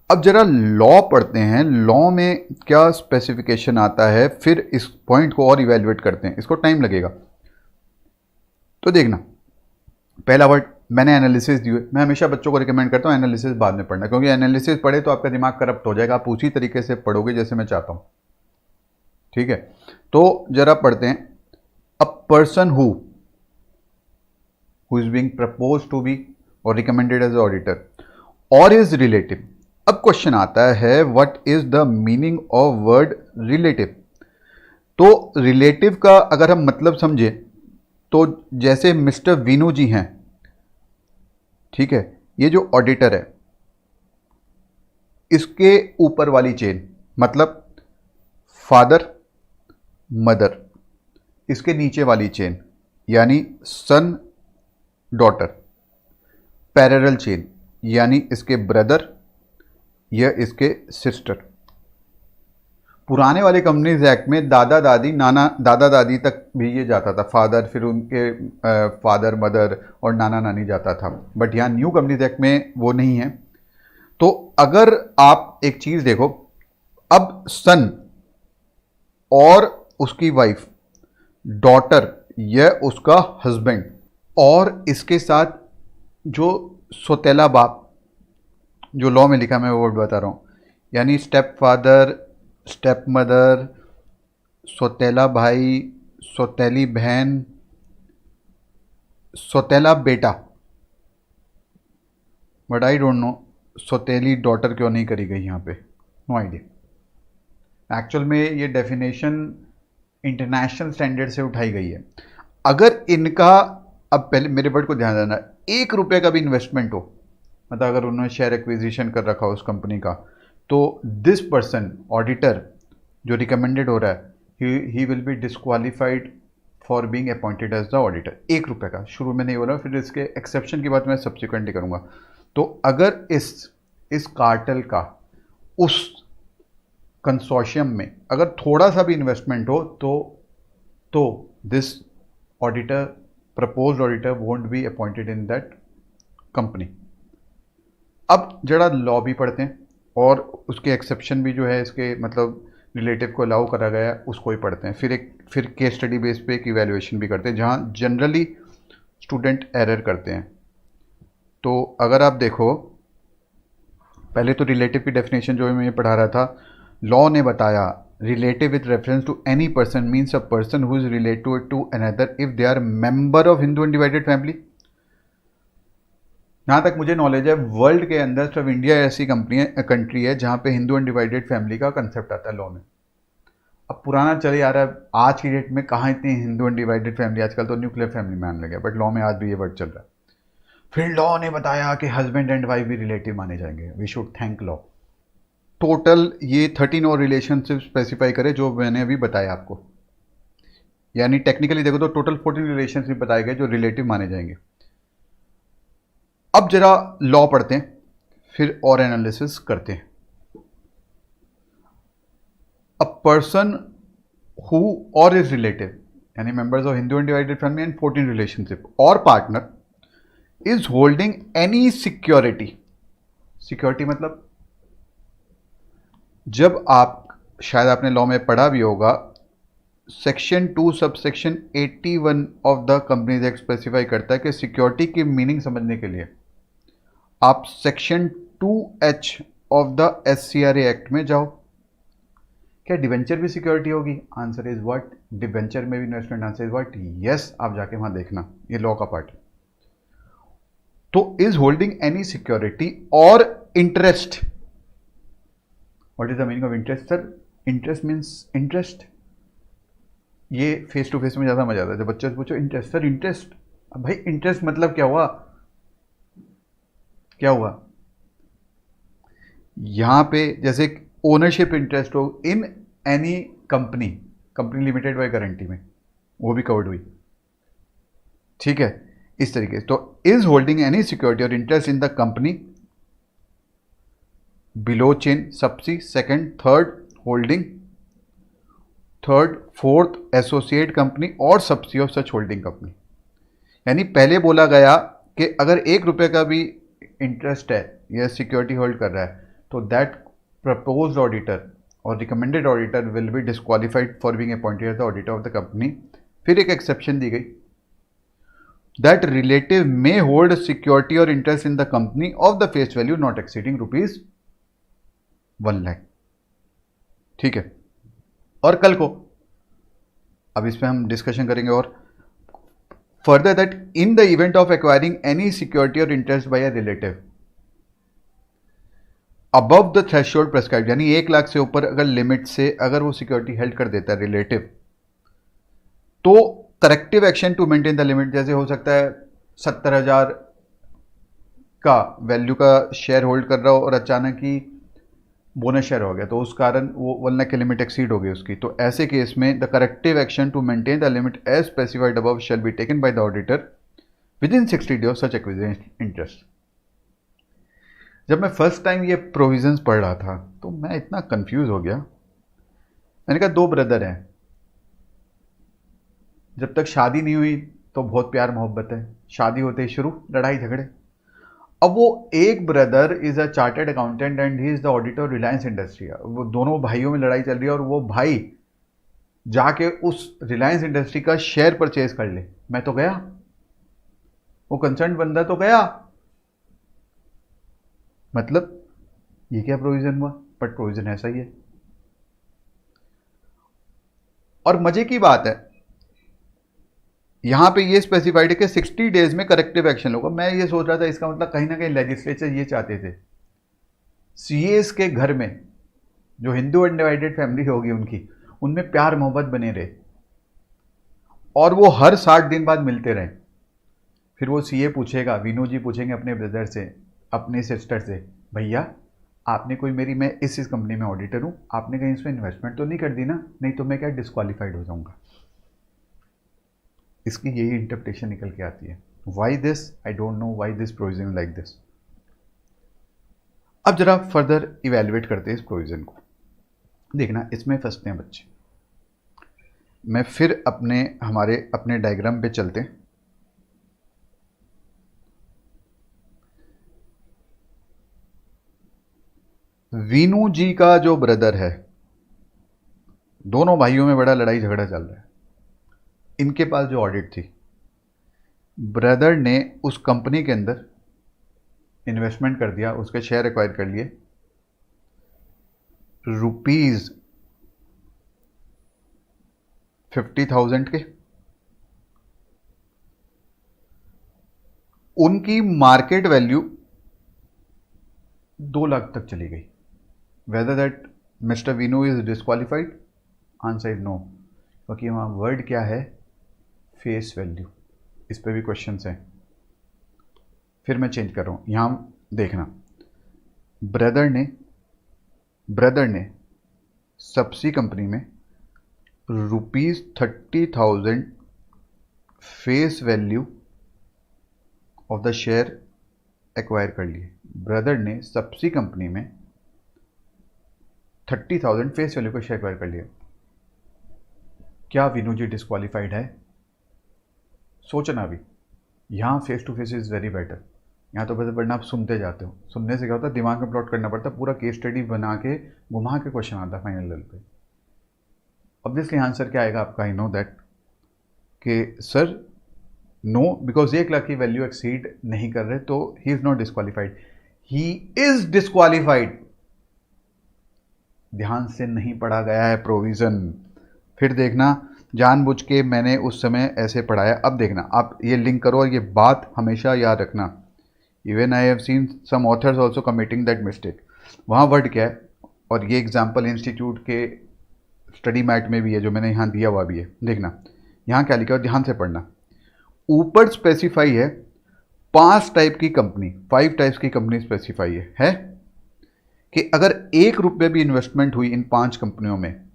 अब जरा लॉ पढ़ते हैं, लॉ में क्या स्पेसिफिकेशन आता है, फिर इस पॉइंट को और इवेल्युएट करते हैं। इसको टाइम लगेगा, तो देखना। पहला वर्ड मैंने एनालिसिस दी हुई। मैं हमेशा बच्चों को रिकमेंड करता हूँ एनालिसिस बाद में पढ़ना, क्योंकि एनालिसिस पढ़े तो आपका दिमाग करप्ट हो जाएगा, आप उसी तरीके से पढ़ोगे जैसे मैं चाहता हूँ। ठीक है, तो जरा पढ़ते हैं। A person who is being propose to be और रिकमेंडेड एज ऑडिटर और इज रिलेटिव। अब क्वेश्चन आता है what is the meaning of word relative. तो रिलेटिव का अगर हम मतलब समझे तो जैसे मिस्टर वीनू जी हैं, ठीक है, ये जो ऑडिटर है इसके ऊपर वाली चेन मतलब फादर मदर, इसके नीचे वाली चेन यानी सन डॉटर, पैरेलल चेन यानी इसके ब्रदर या इसके सिस्टर। पुराने वाले कंपनीज एक्ट में दादा दादी नाना दादा दादी तक भी ये जाता था, फादर फिर उनके फादर मदर और नाना नानी जाता था, बट यहाँ न्यू कंपनीज एक्ट में वो नहीं है। तो अगर आप एक चीज़ देखो, अब सन और उसकी वाइफ, डॉटर या उसका हस्बैंड, और इसके साथ जो सौतेला बाप, जो लॉ में लिखा मैं वो वर्ड बता रहा हूँ, यानी स्टेप फादर, स्टेप मदर, सौतेला भाई, सौतेली बहन, सौतेला बेटा, बट आई डोंट नो सौतेली डॉटर क्यों नहीं करी गई यहाँ पे, नो आइडिया। एक्चुअल में ये डेफिनेशन इंटरनेशनल स्टैंडर्ड से उठाई गई है। अगर इनका, अब पहले मेरे वर्ड को ध्यान देना, 1 रुपये का भी इन्वेस्टमेंट हो, मतलब अगर उन्होंने शेयर एक्विजिशन कर रखा हो उस कंपनी का, तो दिस पर्सन ऑडिटर जो रिकमेंडेड हो रहा है, he will be disqualified for being appointed as the auditor. 1 रुपये का, शुरू में नहीं हो रहा, फिर इसके एक्सेप्शन की बात मैं सब्सिक्वेंटली करूँगा। तो अगर इस कार्टेल का उस कंसोर्शियम में अगर थोड़ा सा भी इन्वेस्टमेंट हो तो this auditor, proposed auditor won't be appointed in that company. अब जरा लॉ भी पढ़ते हैं और उसके एक्सेप्शन भी जो है इसके मतलब रिलेटिव को अलाउ करा गया है उसको ही पढ़ते हैं, फिर केस स्टडी बेस पे एक इवैल्यूएशन भी करते हैं जहाँ जनरली स्टूडेंट एरर करते हैं। तो अगर आप देखो, पहले तो रिलेटिव की डेफिनेशन जो मैं पढ़ा रहा था, लॉ ने बताया relative with reference to any person means a person who is related to another if they are member of Hindu undivided family. जहाँ तक मुझे नॉलेज है वर्ल्ड के अंदर सिर्फ इंडिया ऐसी कंट्री है जहाँ पे हिंदू अनडिवाइडेड फैमिली का कंसेप्ट आता है लॉ में। अब पुराना चले आ रहा है, आज की डेट में कहाँ इतनी हिंदू अनडिवाइडेड फैमिली, आजकल तो न्यूक्लियर फैमिली में आने लगे, बट लॉ में आज भी ये वर्ड चल रहा है। फिर लॉ ने बताया कि हस्बैंड एंड वाइफ भी रिलेटिव माने जाएंगे, we should thank law. Total ये 13 और रिलेशनशिप स्पेसिफाई करे जो मैंने अभी बताया आपको, यानी टेक्निकली देखो तो टोटल 14 रिलेशनशिप बताए गए जो रिलेटिव माने जाएंगे। अब जरा लॉ पढ़ते हैं फिर और एनालिसिस करते हैं। A person who or is relative यानी members of Hindu undivided family and 14 relationship or partner is holding any security. Security मतलब जब आप, शायद आपने लॉ में पढ़ा भी होगा, section 2 subsection 81 of the companies act specify करता है कि सिक्योरिटी की मीनिंग समझने के लिए आप section 2H of the SCRA act में जाओ। क्या डिवेंचर भी सिक्योरिटी होगी? आंसर इज व्हाट, डिवेंचर में भी investment, answer is what, yes. आप जाके वहां देखना, ये लॉ का पार्ट है। तो इज होल्डिंग एनी सिक्योरिटी और interest. What is the meaning of interest sir? Interest means interest, ये फेस टू फेस में ज़्यादा मजा आता है। जब बच्चे से पूछो इंटरेस्ट, सर इंटरेस्ट, अब भाई इंटरेस्ट मतलब क्या हुआ, क्या हुआ? यहां पे जैसे ओनरशिप इंटरेस्ट हो in any company, company limited by guarantee में, वो भी कवर्ड हुई, ठीक है, इस तरीके से। तो इज होल्डिंग एनी सिक्योरिटी और interest in the company below chain, subsea, second, third holding, third, fourth associate company और subsi of such holding company. यानी पहले बोला गया कि अगर 1 रुपये का भी इंटरेस्ट है या सिक्योरिटी होल्ड कर रहा है तो that proposed auditor or recommended auditor will be disqualified for being appointed as the auditor of the company. फिर एक एक्सेप्शन दी गई, that relative may hold security और interest in the company of the face value not exceeding ₹1 lakh, ठीक है। और कल को, अब इस पर हम डिस्कशन करेंगे और further, that in the event of acquiring any security और interest by a relative above the threshold prescribed, यानी 1 लाख से ऊपर अगर लिमिट से अगर वो सिक्योरिटी हेल्ड कर देता है रिलेटिव, तो corrective action to maintain the limit, जैसे हो सकता है 70,000 का वैल्यू का शेयर होल्ड कर रहा हो और अचानक ही बोनस शेयर हो गया, तो उस कारण वो 1 लाख की लिमिट एक्सीड हो गई उसकी, तो ऐसे केस में the corrective action to maintain the limit as specified above shall be taken by the auditor with in 60 days of such acquisition interest. जब मैं फर्स्ट टाइम ये प्रोविजंस पढ़ रहा था तो मैं इतना कंफ्यूज हो गया। मैंने कहा 2 ब्रदर हैं, जब तक शादी नहीं हुई तो बहुत प्यार मोहब्बत है, शादी होते ही शुरू लड़ाई झगड़े। अब वो एक brother is a chartered accountant and he is the auditor Reliance industry, वो दोनों भाइयों में लड़ाई चल रही है और वो भाई जाके उस रिलायंस इंडस्ट्री का शेयर परचेज कर ले। मैं तो गया, वो कंसर्न बंदा तो गया, मतलब ये क्या प्रोविजन हुआ, बट प्रोविजन ऐसा ही है। और मजे की बात है यहां पे ये स्पेसिफाइड है कि 60 डेज में करेक्टिव एक्शन होगा। मैं ये सोच रहा था इसका मतलब कहीं ना कहीं लेजिस्लेचर ये चाहते थे सीएस के घर में जो हिंदू अनडिवाइडेड फैमिली होगी उनकी, उनमें प्यार मोहब्बत बने रहे और वो हर 60 दिन बाद मिलते रहे। फिर वो सीए पूछेगा, वीनू जी पूछेंगे अपने ब्रदर से, अपने सिस्टर से, भैया आपने कोई मेरी, मैं इस कंपनी में ऑडिटर हूं, आपने कहीं इसमें इन्वेस्टमेंट तो नहीं कर दी ना, नहीं तो मैं क्या डिस्क्वालीफाइड हो जाऊंगा। इसकी यही इंटरप्रिटेशन निकल के आती है। Why this, I don't know why this provision like this. अब जरा फर्दर इवेल्युएट करते हैं इस प्रोविजन को। देखना इसमें फंसते हैं बच्चे। मैं फिर अपने डायग्राम पे चलते हैं। वीनू जी का जो ब्रदर है, दोनों भाइयों में बड़ा लड़ाई झगड़ा चल रहा है। इनके पास जो ऑडिट थी, ब्रदर ने उस कंपनी के अंदर इन्वेस्टमेंट कर दिया, उसके शेयर एक्वायर कर लिए ₹50,000 के। उनकी मार्केट वैल्यू 2 लाख तक चली गई। Whether that mister Vinu is disqualified, answer is no, क्योंकि वहां वर्ड क्या है, फेस वैल्यू। इस पे भी क्वेश्चंस हैं, फिर मैं चेंज कर रहा हूं। यहां देखना, ब्रदर ने सबसी कंपनी में ₹30,000 face value of the share acquire कर लिए। ब्रदर ने सबसी कंपनी में 30,000 फेस वैल्यू का शेयर एक्वायर कर लिया। क्या वीनू जी डिस्क्वालीफाइड है? सोचना भी, यहाँ face to face is very better. यहाँ तो बस पढ़ना आप सुनते जाते हो, सुनने से क्या होता है दिमाग में प्लॉट करना पड़ता है, पूरा केस स्टडी बना के घुमा के क्वेश्चन आता है फाइनल लेवल पे। ऑब्वियसली आंसर क्या आएगा आपका, आई नो दैट कि सर नो, बिकॉज 1 लाख की वैल्यू एक्सीड नहीं कर रहे तो he is not disqualified, he is disqualified. ध्यान से नहीं पढ़ा गया है प्रोविजन। फिर देखना, जानबूझ के मैंने उस समय ऐसे पढ़ाया। अब देखना, आप ये लिंक करो और ये बात हमेशा याद रखना। Even I have seen some authors also committing that mistake. वहाँ वर्ड क्या है, और ये एग्जाम्पल इंस्टीट्यूट के स्टडी मैट में भी है, जो मैंने यहाँ दिया हुआ भी है। देखना यहाँ क्या लिखा है, ध्यान से पढ़ना। ऊपर स्पेसिफाई है 5 टाइप की कंपनी, 5 टाइप्स की कंपनी स्पेसिफाई है कि अगर ₹1 भी इन्वेस्टमेंट हुई इन 5 कंपनियों में,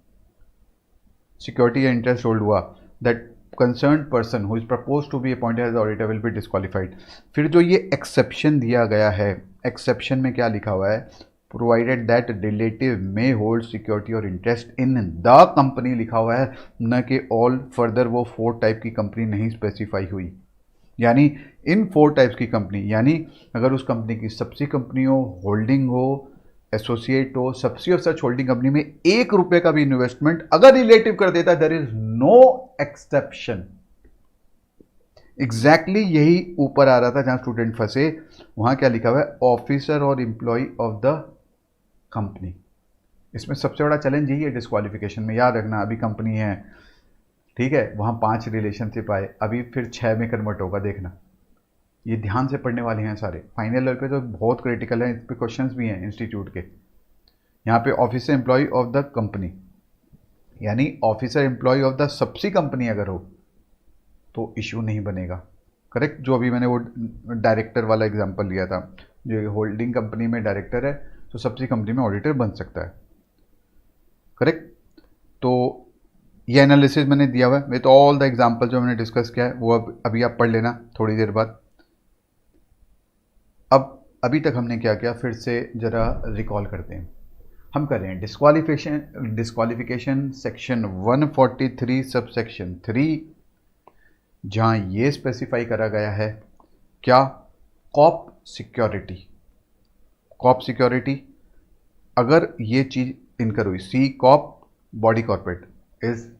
सिक्योरिटी या इंटरेस्ट होल्ड हुआ, that concern person who is propose to be appointed as auditor will be disqualified. फिर जो ये एक्सेप्शन दिया गया है, एक्सेप्शन में क्या लिखा हुआ है, provided that relative may hold security और इंटरेस्ट इन द कंपनी लिखा हुआ है, न कि ऑल। फर्दर वो 4 टाइप की कंपनी नहीं स्पेसिफाई हुई, यानी इन 4 टाइप्स की कंपनी, यानी अगर उस कंपनी की सबसी कंपनी हो, होल्डिंग हो, एसोसिएट हो, सबसी और सच होल्डिंग कंपनी में ₹1 का भी इन्वेस्टमेंट अगर रिलेटिव कर देता है, there is no exception. Exactly यही ऊपर आ रहा था जहां स्टूडेंट फंसे। वहां क्या लिखा हुआ है, ऑफिसर और एम्प्लॉय ऑफ द कंपनी। इसमें सबसे बड़ा चैलेंज यही है डिस्क्वालिफिकेशन में, याद रखना। अभी कंपनी है, ठीक है, वहां 5 रिलेशनशिप आए, अभी फिर 6 में कन्वर्ट होगा। देखना, ये ध्यान से पढ़ने वाले हैं सारे। फाइनल लेवल पे तो बहुत क्रिटिकल है, इस पे क्वेश्चंस भी हैं इंस्टीट्यूट के। यहाँ पे officer employee of the company, यानी officer employee of the subsi company अगर हो तो इश्यू नहीं बनेगा। करेक्ट, जो अभी मैंने वो डायरेक्टर वाला एग्जांपल लिया था, जो होल्डिंग कंपनी में डायरेक्टर है तो सब्सिडी कंपनी में ऑडिटर बन सकता है। करेक्ट, तो ये एनालिसिस मैंने दिया हुआ है विथ ऑल द एग्जांपल जो मैंने डिस्कस किया है, वो अभी आप पढ़ लेना थोड़ी देर बाद। अब अभी तक हमने क्या किया, फिर से ज़रा रिकॉल करते हैं। हम कर रहे हैं डिस्क्वालिफिकेशन सेक्शन 143 सब सेक्शन 3, जहाँ ये स्पेसिफाई करा गया है क्या, कॉप सिक्योरिटी। कॉप सिक्योरिटी, अगर ये चीज़ इनकर हुई, C cop body corporate is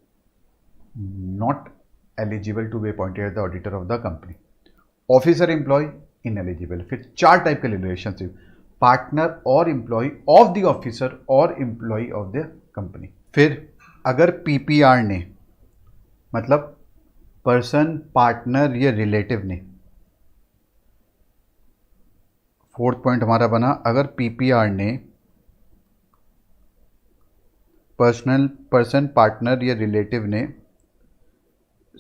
not eligible to be appointed the auditor of the company. Officer employee ineligible. फिर 4 टाइप के रिलेशनशिप, पार्टनर और एम्प्लॉय ऑफ द ऑफिसर और एम्प्लॉय ऑफ द कंपनी। फिर अगर पीपीआर ने, मतलब पर्सन, पार्टनर या रिलेटिव ने, 4th पॉइंट हमारा बना, अगर पीपीआर ने पर्सन, पार्टनर या रिलेटिव ने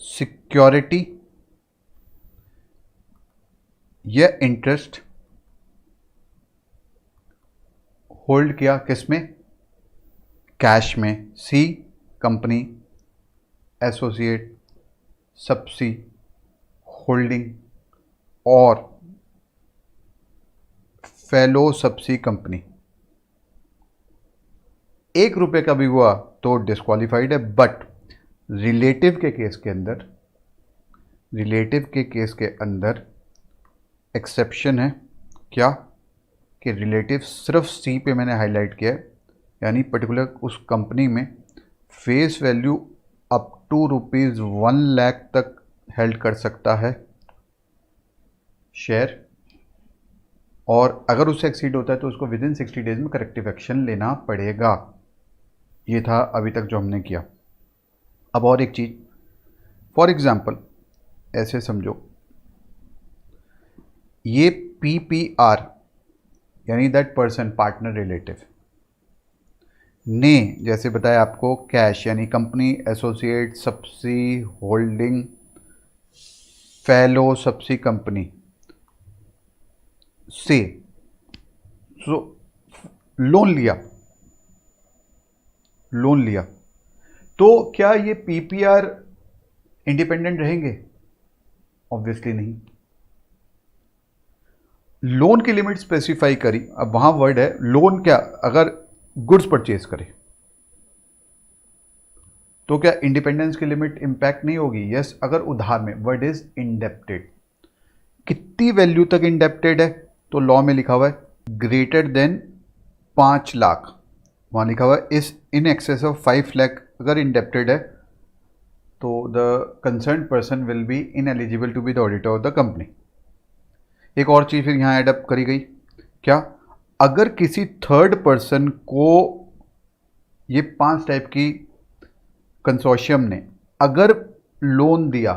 सिक्योरिटी या इंटरेस्ट होल्ड किया, किसमें, कैश में, सी कंपनी, एसोसिएट, सबसी, होल्डिंग और फेलो सबसी कंपनी। 1 रुपये का भी हुआ तो डिस्क्वालिफाइड है। बट रिलेटिव के केस के अंदर एक्सेप्शन है, क्या, कि रिलेटिव सिर्फ सी पे मैंने हाईलाइट किया है, यानी पर्टिकुलर उस कंपनी में face value up to ₹1 lakh तक हेल्ड कर सकता है शेयर, और अगर उससे एक्सीड होता है तो उसको विदिन 60 डेज में करेक्टिव एक्शन लेना पड़ेगा। ये था अभी तक जो हमने किया। अब और एक चीज़, फॉर एग्जाम्पल ऐसे समझो, ये पीपीआर यानी दैट पर्सन, पार्टनर, रिलेटिव ने जैसे बताया आपको कैश यानी कंपनी, एसोसिएट, सबसी, होल्डिंग, फेलो सबसी कंपनी से लोन लिया, तो क्या ये पीपीआर इंडिपेंडेंट रहेंगे? ऑब्वियसली नहीं। लोन की लिमिट स्पेसिफाई करी, अब वहां वर्ड है लोन, क्या, अगर गुड्स परचेज करे तो क्या इंडिपेंडेंस की लिमिट इंपैक्ट नहीं होगी? यस, अगर उधार में, वर्ड इज इंडेप्टेड। कितनी वैल्यू तक इंडेप्टेड है? तो लॉ में लिखा हुआ है ग्रेटर देन 5 लाख, वहां लिखा हुआ है इस इन एक्सेस ऑफ 5 लाख अगर इंडेप्टेड है तो the concern person will be ineligible to be the auditor of the company. एक और चीज़ फिर यहाँ एडअप करी गई, क्या, अगर किसी थर्ड पर्सन को, ये 5 टाइप की कंसोर्शियम ने अगर लोन दिया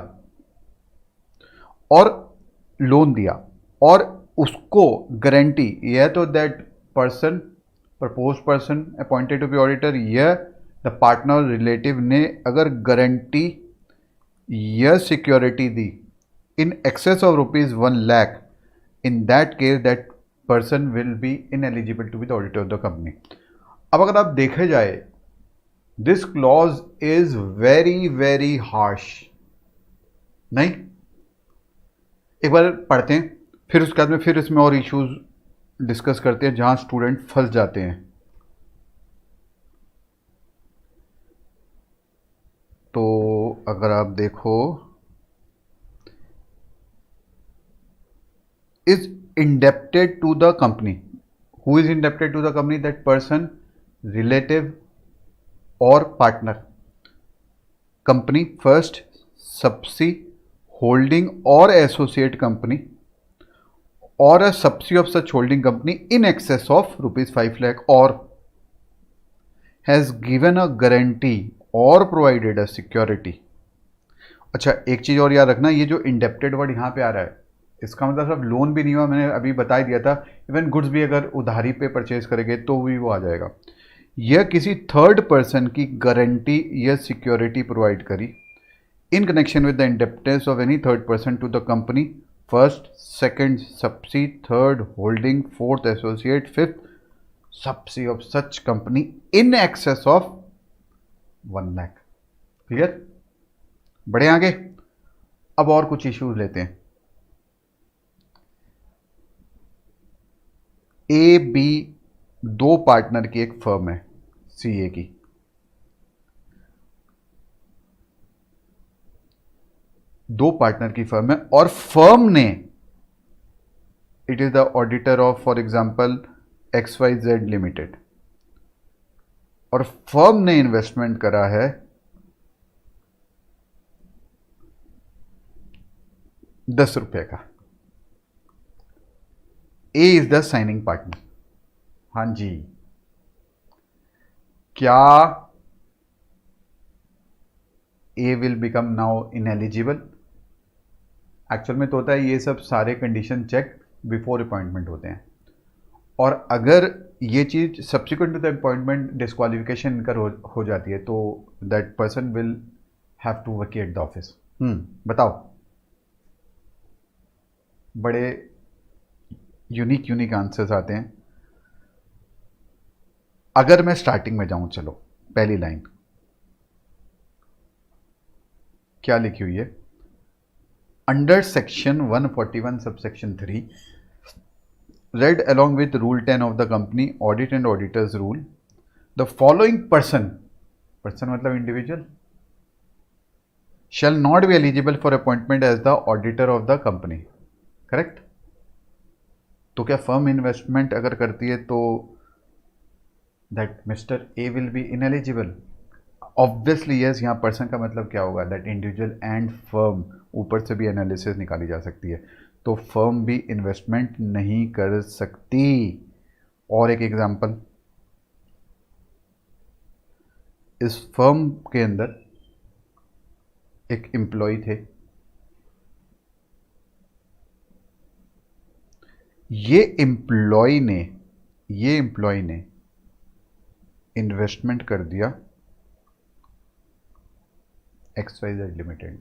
और उसको गारंटी, यह तो that person, propose person appointed to be auditor, यह द पार्टनर रिलेटिव ने अगर गारंटी या सिक्योरिटी दी in excess of ₹1 lakh, in that case that person will be ineligible to be the auditor of the company. अब अगर आप देखे जाए, this clause is very very harsh, नहीं? एक बार पढ़ते हैं, फिर उसके बाद में फिर इसमें और इश्यूज डिस्कस करते हैं जहां स्टूडेंट फंस जाते हैं। तो अगर आप देखो, is indebted to the company. Who is indebted to the company? That person, relative or partner. Company first, subsidy, holding or associate company, or a subsidy of such holding company in excess of ₹5 lakh, or has given a guarantee or provided a security. अच्छा, एक चीज़ और याद रखना, ये जो indebted वर्ड यहाँ पे आ रहा है, इसका मतलब सिर्फ लोन भी नहीं हुआ, मैंने अभी बता दिया था, इवन गुड्स भी अगर उधारी पे परचेज करेंगे तो भी वो आ जाएगा। यह किसी थर्ड पर्सन की गारंटी या सिक्योरिटी प्रोवाइड करी in connection with the indebtedness of any third person to the company, first, second subsidy, third holding, fourth associate, fifth subsidy of such company in excess of 1 lakh. Clear? बढ़े आगे। अब और कुछ इश्यूज लेते हैं। ए बी दो पार्टनर की एक फर्म है, सीए की। दो पार्टनर की फर्म है और फर्म ने, it is the auditor of for example XYZ limited, और फर्म ने इन्वेस्टमेंट करा है ₹10 का। A is the signing partner. हाँ जी, क्या A will become now ineligible? Actual में तो होता है ये सब सारे कंडीशन चेक बिफोर अपॉइंटमेंट होते हैं, और अगर ये चीज subsequent to the appointment disqualification incur हो जाती है तो that person will have to vacate the office. बताओ, बड़े यूनिक आंसर्स आते हैं। अगर मैं स्टार्टिंग में जाऊं, चलो पहली लाइन क्या लिखी हुई है? Under section 141 subsection 3 read along with rule 10 of the company audit and auditors rule, the following person मतलब individual shall not be eligible for appointment as the auditor of the company. correct? तो क्या फर्म इन्वेस्टमेंट अगर करती है तो that mister A will be ineligible? Obviously yes. यहाँ पर्सन का मतलब क्या होगा? दैट इंडिविजुअल एंड फर्म, ऊपर से भी एनालिसिस निकाली जा सकती है, तो फर्म भी इन्वेस्टमेंट नहीं कर सकती। और एक एग्जांपल, इस फर्म के अंदर एक एम्प्लॉय थे, ये एम्प्लॉय ने इन्वेस्टमेंट कर दिया XYZ limited,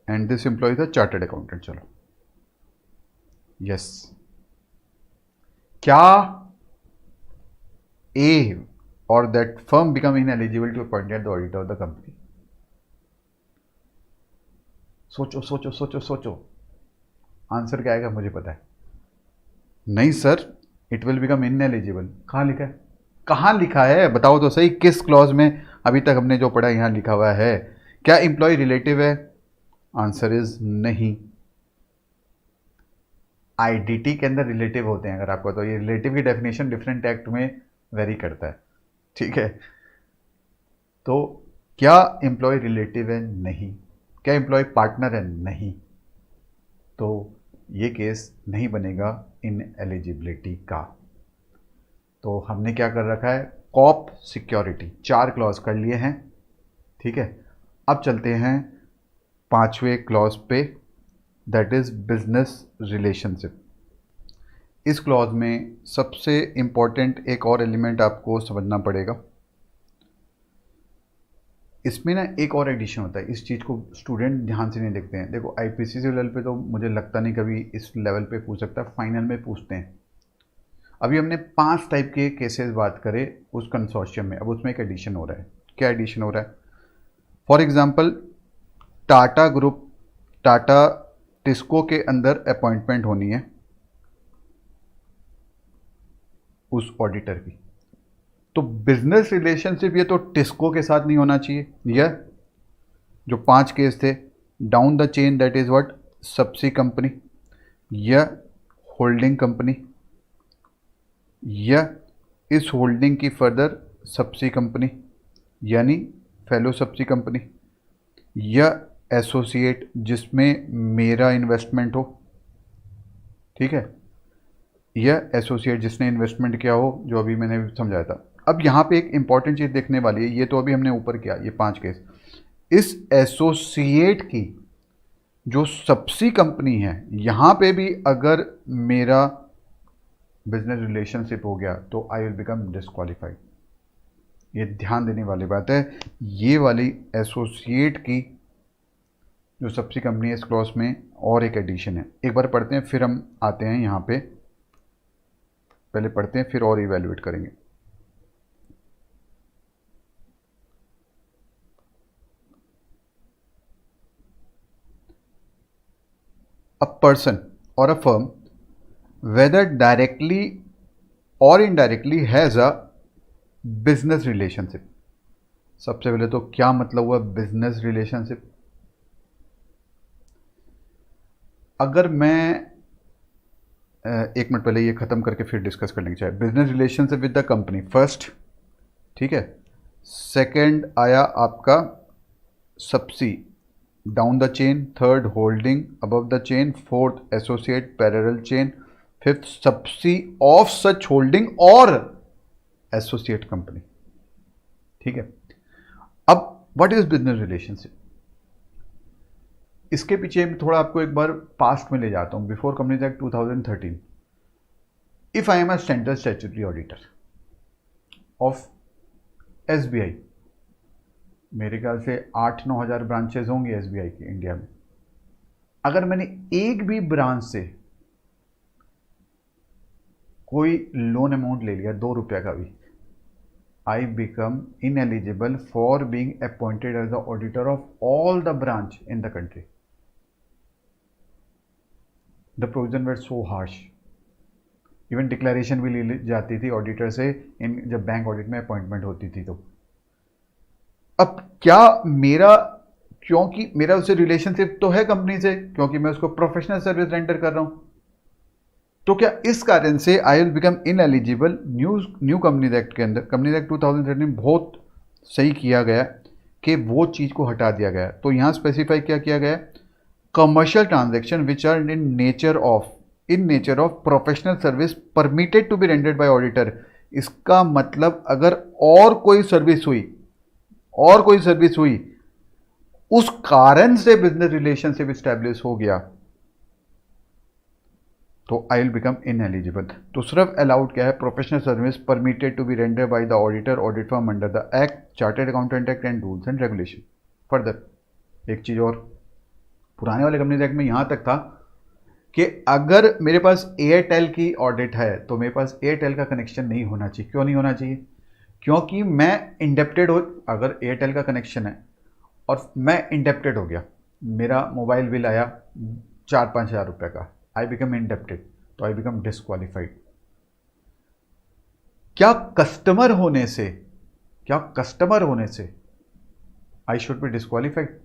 and this employee था चार्टर्ड अकाउंटेंट। चलो यस, क्या ए और that firm become ineligible to appoint the auditor of the company? सोचो सोचो सोचो सोचो, आंसर क्या आएगा मुझे पता है। नहीं sir, it will become ineligible. कहाँ लिखा है? कहाँ लिखा है बताओ तो सही, किस क्लॉज में? अभी तक हमने जो पढ़ा यहां लिखा हुआ है। क्या एम्प्लॉय रिलेटिव है? आंसर इज नहीं। आईडीटी के अंदर रिलेटिव होते हैं, अगर आपको तो ये रिलेटिव की डेफिनेशन डिफरेंट एक्ट में वेरी करता है, ठीक है। तो क्या एम्प्लॉय रिलेटिव है? नहीं। क्या एम्प्लॉय पार्टनर है? नहीं। तो ये केस नहीं बनेगा इन एलिजिबिलिटी का। तो हमने क्या कर रखा है? कॉप सिक्योरिटी 4 क्लॉज कर लिए हैं, ठीक है। अब चलते हैं 5वें क्लॉज पे, दैट इज बिजनेस रिलेशनशिप। इस क्लॉज में सबसे इंपॉर्टेंट एक और एलिमेंट आपको समझना पड़ेगा। इसमें ना एक और एडिशन होता है, इस चीज़ को स्टूडेंट ध्यान से नहीं देखते हैं। देखो आईपीसीसी लेवल पे तो मुझे लगता नहीं कभी इस लेवल पे पूछ सकता, फाइनल में पूछते हैं। अभी हमने 5 टाइप के केसेस बात करे उस कंसोर्शियम में, अब उसमें एक एडिशन हो रहा है। क्या एडिशन हो रहा है? For example Tata group, Tata TISCO के अंदर अपॉइंटमेंट होनी है उस ऑडिटर की, तो बिजनेस रिलेशनशिप ये तो टिस्को के साथ नहीं होना चाहिए। यह जो 5 केस थे, down the chain that is what? Subsea company, या होल्डिंग कंपनी, या इस होल्डिंग की फर्दर सबसी कंपनी यानी फेलो सबसी कंपनी, या एसोसिएट जिसमें मेरा इन्वेस्टमेंट हो, ठीक है, या एसोसिएट जिसने इन्वेस्टमेंट किया हो, जो अभी मैंने समझाया था। अब यहाँ पे एक इंपॉर्टेंट चीज़ देखने वाली है, ये तो अभी हमने ऊपर किया, ये 5 केस। इस एसोसिएट की जो सबसी कंपनी है, यहाँ पे भी अगर मेरा बिजनेस रिलेशनशिप हो गया तो आई विल बिकम डिस्क्वालीफाइड। ये ध्यान देने वाली बात है। ये वाली एसोसिएट की जो सबसी कंपनी है इस क्लॉज में और एक एडिशन है, एक बार पढ़ते हैं फिर हम आते हैं यहाँ पे। पहले पढ़ते हैं फिर और इवेल्युएट करेंगे। A person or a firm, whether directly or indirectly, has a business relationship। सबसे पहले तो क्या मतलब हुआ बिजनेस रिलेशनशिप? अगर मैं एक मिनट पहले ये खत्म करके फिर डिस्कस कर लेंगे। चाहे business relationship with the company first, ठीक है। सेकंड आया आपका subsi down the chain, third holding above the chain, fourth associate parallel chain, fifth subsi of such holding or associate company, ठीक है। अब व्हाट इज बिजनेस रिलेशनशिप? इसके पीछे मैं थोड़ा आपको एक बार पास्ट में ले जाता हूं, before companies act 2013। If I am a central statutory auditor of SBI, मेरे ख्याल से 8-9 हज़ार ब्रांचेज होंगी एसबीआई की इंडिया में। अगर मैंने एक भी ब्रांच से कोई लोन अमाउंट ले लिया 2 रुपया का भी, I become ineligible for being appointed as the auditor of all the branch in the country. The provision were so harsh, even declaration भी ली जाती थी ऑडिटर से इन जब बैंक ऑडिट में अपॉइंटमेंट होती थी। तो अब क्या मेरा, क्योंकि मेरा उससे रिलेशनशिप तो है कंपनी से, क्योंकि मैं उसको प्रोफेशनल सर्विस रेंडर कर रहा हूं, तो क्या इस कारण से I will become ineligible? New companies act के अंदर, कंपनीज एक्ट 2013 बहुत सही किया गया कि वो चीज़ को हटा दिया गया। तो यहाँ स्पेसिफाई क्या किया गया? Commercial transaction which are in nature of professional service permitted to be rendered by auditor. इसका मतलब अगर और कोई सर्विस हुई उस कारण से बिजनेस रिलेशनशिप स्टैब्लिश हो गया, तो आई विल बिकम इनएलिजिबल। तो सिर्फ अलाउड क्या है? Professional service permitted to be rendered by the auditor, audit firm under the act, chartered accountant act and rules and regulation. Further एक चीज और, पुराने वाले कंपनीज एक्ट में यहां तक था कि अगर मेरे पास एयरटेल की ऑडिट है तो मेरे पास एयरटेल का कनेक्शन नहीं होना चाहिए। क्यों नहीं होना चाहिए? क्योंकि मैं इंडेप्टेड हो, अगर एयरटेल का कनेक्शन है और मैं इंडेप्टेड हो गया, मेरा मोबाइल बिल आया 4-5 हज़ार रुपये का, आई बिकम इंडेप्टेड, तो आई बिकम डिस्क्वालिफाइड। क्या कस्टमर होने से आई शुड बी डिस्क्वालिफाइड?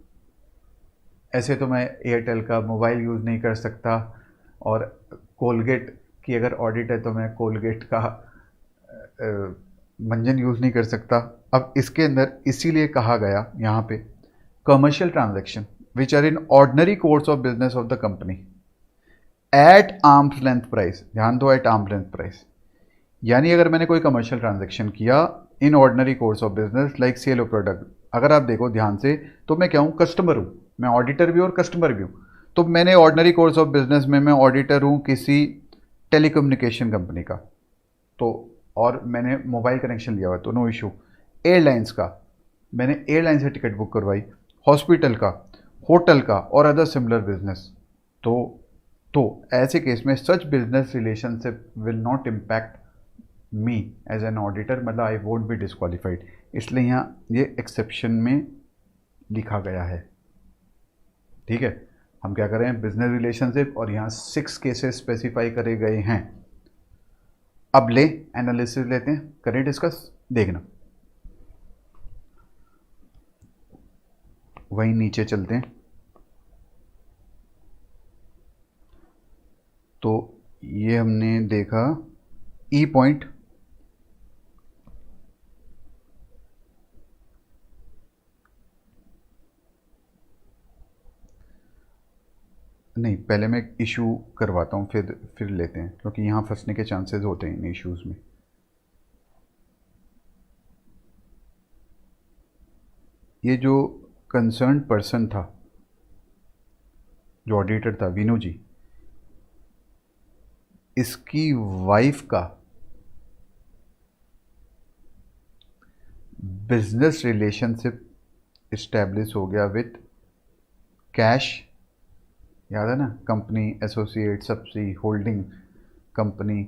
ऐसे तो मैं एयरटेल का मोबाइल यूज़ नहीं कर सकता, और कोलगेट की अगर ऑडिट है तो मैं कोलगेट का मंजन यूज़ नहीं कर सकता। अब इसके अंदर इसीलिए कहा गया यहाँ पे commercial transaction which are in ordinary course of business of the company at arms length price. ध्यान दो, एट आर्म्स लेंथ प्राइस, यानी अगर मैंने कोई कमर्शियल ट्रांजैक्शन किया in ordinary course of business like sale of product, अगर आप देखो ध्यान से तो मैं क्या हूँ? कस्टमर हूँ, मैं ऑडिटर भी और कस्टमर भी हूँ। तो मैंने ऑर्डिनरी कोर्स ऑफ बिजनेस में मैं ऑडिटर हूँ किसी टेलीकम्युनिकेशन कंपनी का, तो और मैंने मोबाइल कनेक्शन लिया हुआ, तो नो इशू। एयरलाइंस का, मैंने एयरलाइन से टिकट बुक करवाई, हॉस्पिटल का, होटल का और अदर सिमिलर बिजनेस, तो ऐसे केस में such business relationship will not impact me as an auditor, मतलब आई वोंट बी डिस्क्वालिफाइड। इसलिए यहाँ ये एक्सेप्शन में लिखा गया है, ठीक है। हम क्या कर रहे हैं? बिजनेस रिलेशनशिप, और यहाँ 6 केसेस स्पेसिफाई करे गए हैं। अब ले एनालिसिस लेते हैं, करें डिस्कस, देखना। वहीं नीचे चलते हैं। तो ये हमने देखा ई पॉइंट, नहीं पहले मैं इशू करवाता हूँ फिर लेते हैं, क्योंकि यहाँ फंसने के चांसेस होते हैं इन इश्यूज़ में। ये जो कंसर्न पर्सन था, जो ऑडिटर था, वीनू जी, इसकी वाइफ का बिजनेस रिलेशनशिप इस्टेब्लिश हो गया विथ कैश, याद है ना, company, associate, subsi, holding company,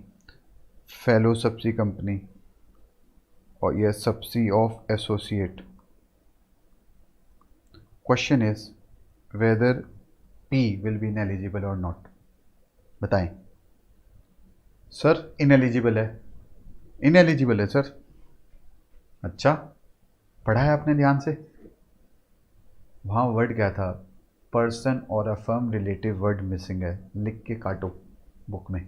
fellow subsi company, और यह subsi of associate. Question is whether P will be ineligible or not. बताएं। सर इनएलिजिबल है, इनएलिजिबल है सर। अच्छा, पढ़ा है आपने ध्यान से? वहाँ वर्ड क्या था? पर्सन और a firm relative word missing है, लिख के काटो बुक में,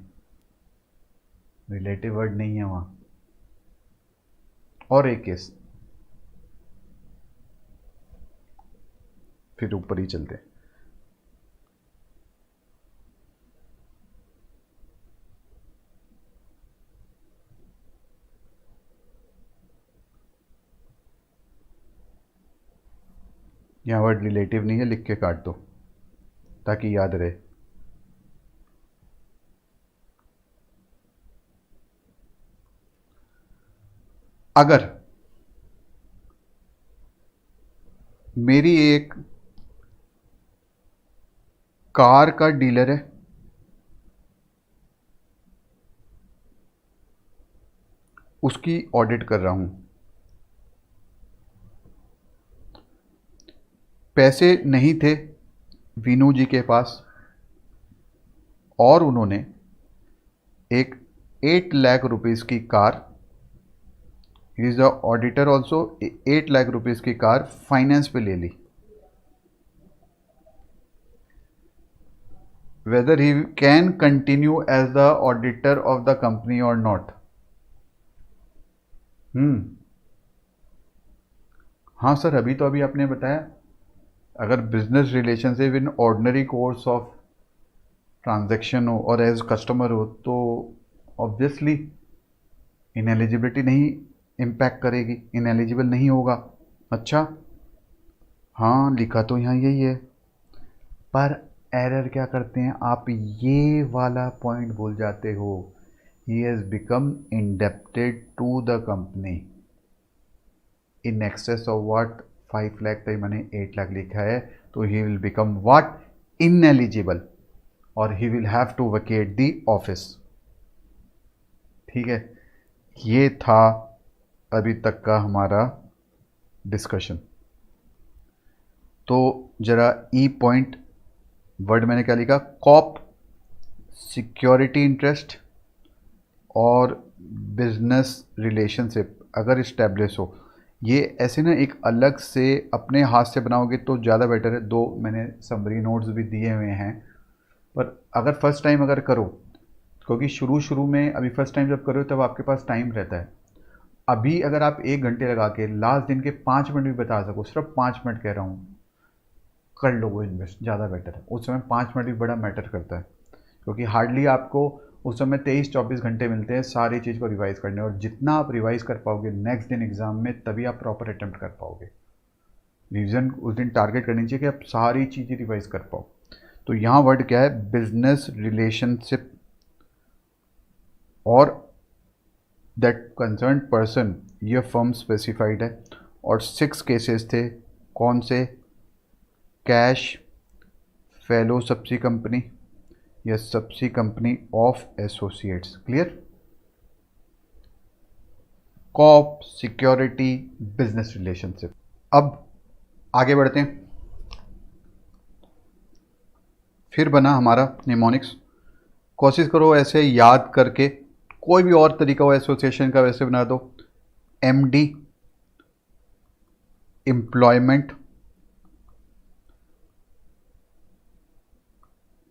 रिलेटिव वर्ड नहीं है वहाँ। और एक केस, फिर ऊपर ही चलते हैं। यहाँ वर्ड रिलेटिव नहीं है, लिख के काट दो ताकि याद रहे। अगर मेरी एक कार का डीलर है, उसकी ऑडिट कर रहा हूं, पैसे नहीं थे वीनू जी के पास, और उन्होंने एक 8 लाख रुपीस की car, he is the auditor also, 8 lakh rupees की कार फाइनेंस पे ले ली। Whether he can continue as the auditor of the company or not. हाँ सर, अभी आपने बताया अगर business relationship in ordinary course of transaction हो और एज कस्टमर हो तो ऑब्वियसली इनएलिजिबिलिटी नहीं इम्पैक्ट करेगी, इनएलिजिबल नहीं होगा। अच्छा, हाँ लिखा तो यहाँ यही है, पर एरर क्या करते हैं आप, ये वाला पॉइंट भूल जाते हो। He has become indebted to the company in excess of what 5 lakh, तो मैंने 8 लाख लिखा है, तो he will become what, ineligible, और he will have to vacate the office. ठीक है, ये था अभी तक का हमारा डिस्कशन। तो जरा ई पॉइंट वर्ड मैंने क्या लिखा, कॉप, सिक्योरिटी इंटरेस्ट और बिजनेस रिलेशनशिप अगर इस्टेब्लिश हो, ये ऐसे ना एक अलग से अपने हाथ से बनाओगे तो ज़्यादा बेटर है। दो मैंने समरी नोट्स भी दिए हुए हैं, पर अगर फर्स्ट टाइम अगर करो, क्योंकि शुरू में अभी फर्स्ट टाइम जब करो तब आपके पास टाइम रहता है। अभी अगर आप 1 घंटे लगा के लास्ट दिन के 5 मिनट भी बता सको, सिर्फ 5 मिनट कह रहा हूँ, कर लो वो इन्वेस्ट, ज़्यादा बेटर है। उस समय 5 मिनट भी बड़ा मैटर करता है, क्योंकि हार्डली आपको उस समय 23-24 घंटे मिलते हैं सारी चीज़ को रिवाइज़ करने, और जितना आप रिवाइज़ कर पाओगे नेक्स्ट दिन एग्ज़ाम में, तभी आप प्रॉपर अटैम्प्ट कर पाओगे। रिवीजन उस दिन टारगेट करनी चाहिए कि आप सारी चीज़ें रिवाइज़ कर पाओ। तो यहाँ वर्ड क्या है, बिजनेस रिलेशनशिप और दैट कंसर्न पर्सन, ये फर्म स्पेसिफाइड है, और 6 केसेस थे। कौन से? कैश, फेलो सब्सी कंपनी या subsi company of associates. Clear? Cop, security, business relationship. अब आगे बढ़ते हैं। फिर बना हमारा निमोनिक्स। कोशिश करो ऐसे याद करके, कोई भी और तरीका हो एसोसिएशन का वैसे बना दो। MD, employment,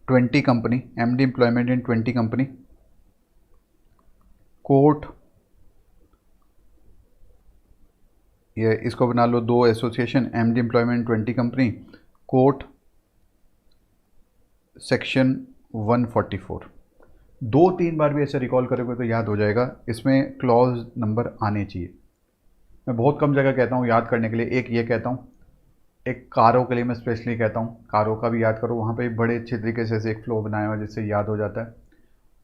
20 company, MD employment in 20 company. Court, ये इसको बना लो 2 association, MD employment 20 company, court section 144। 2-3 बार भी ऐसे रिकॉल करोगे तो याद हो जाएगा। इसमें क्लॉज नंबर आने चाहिए। मैं बहुत कम जगह कहता हूँ याद करने के लिए, एक ये कहता हूँ, एक कारों के लिए मैं स्पेशली कहता हूँ, कारों का भी याद करो, वहाँ पे बड़े अच्छे तरीके से एक फ्लो बनाया हुआ जिससे याद हो जाता है।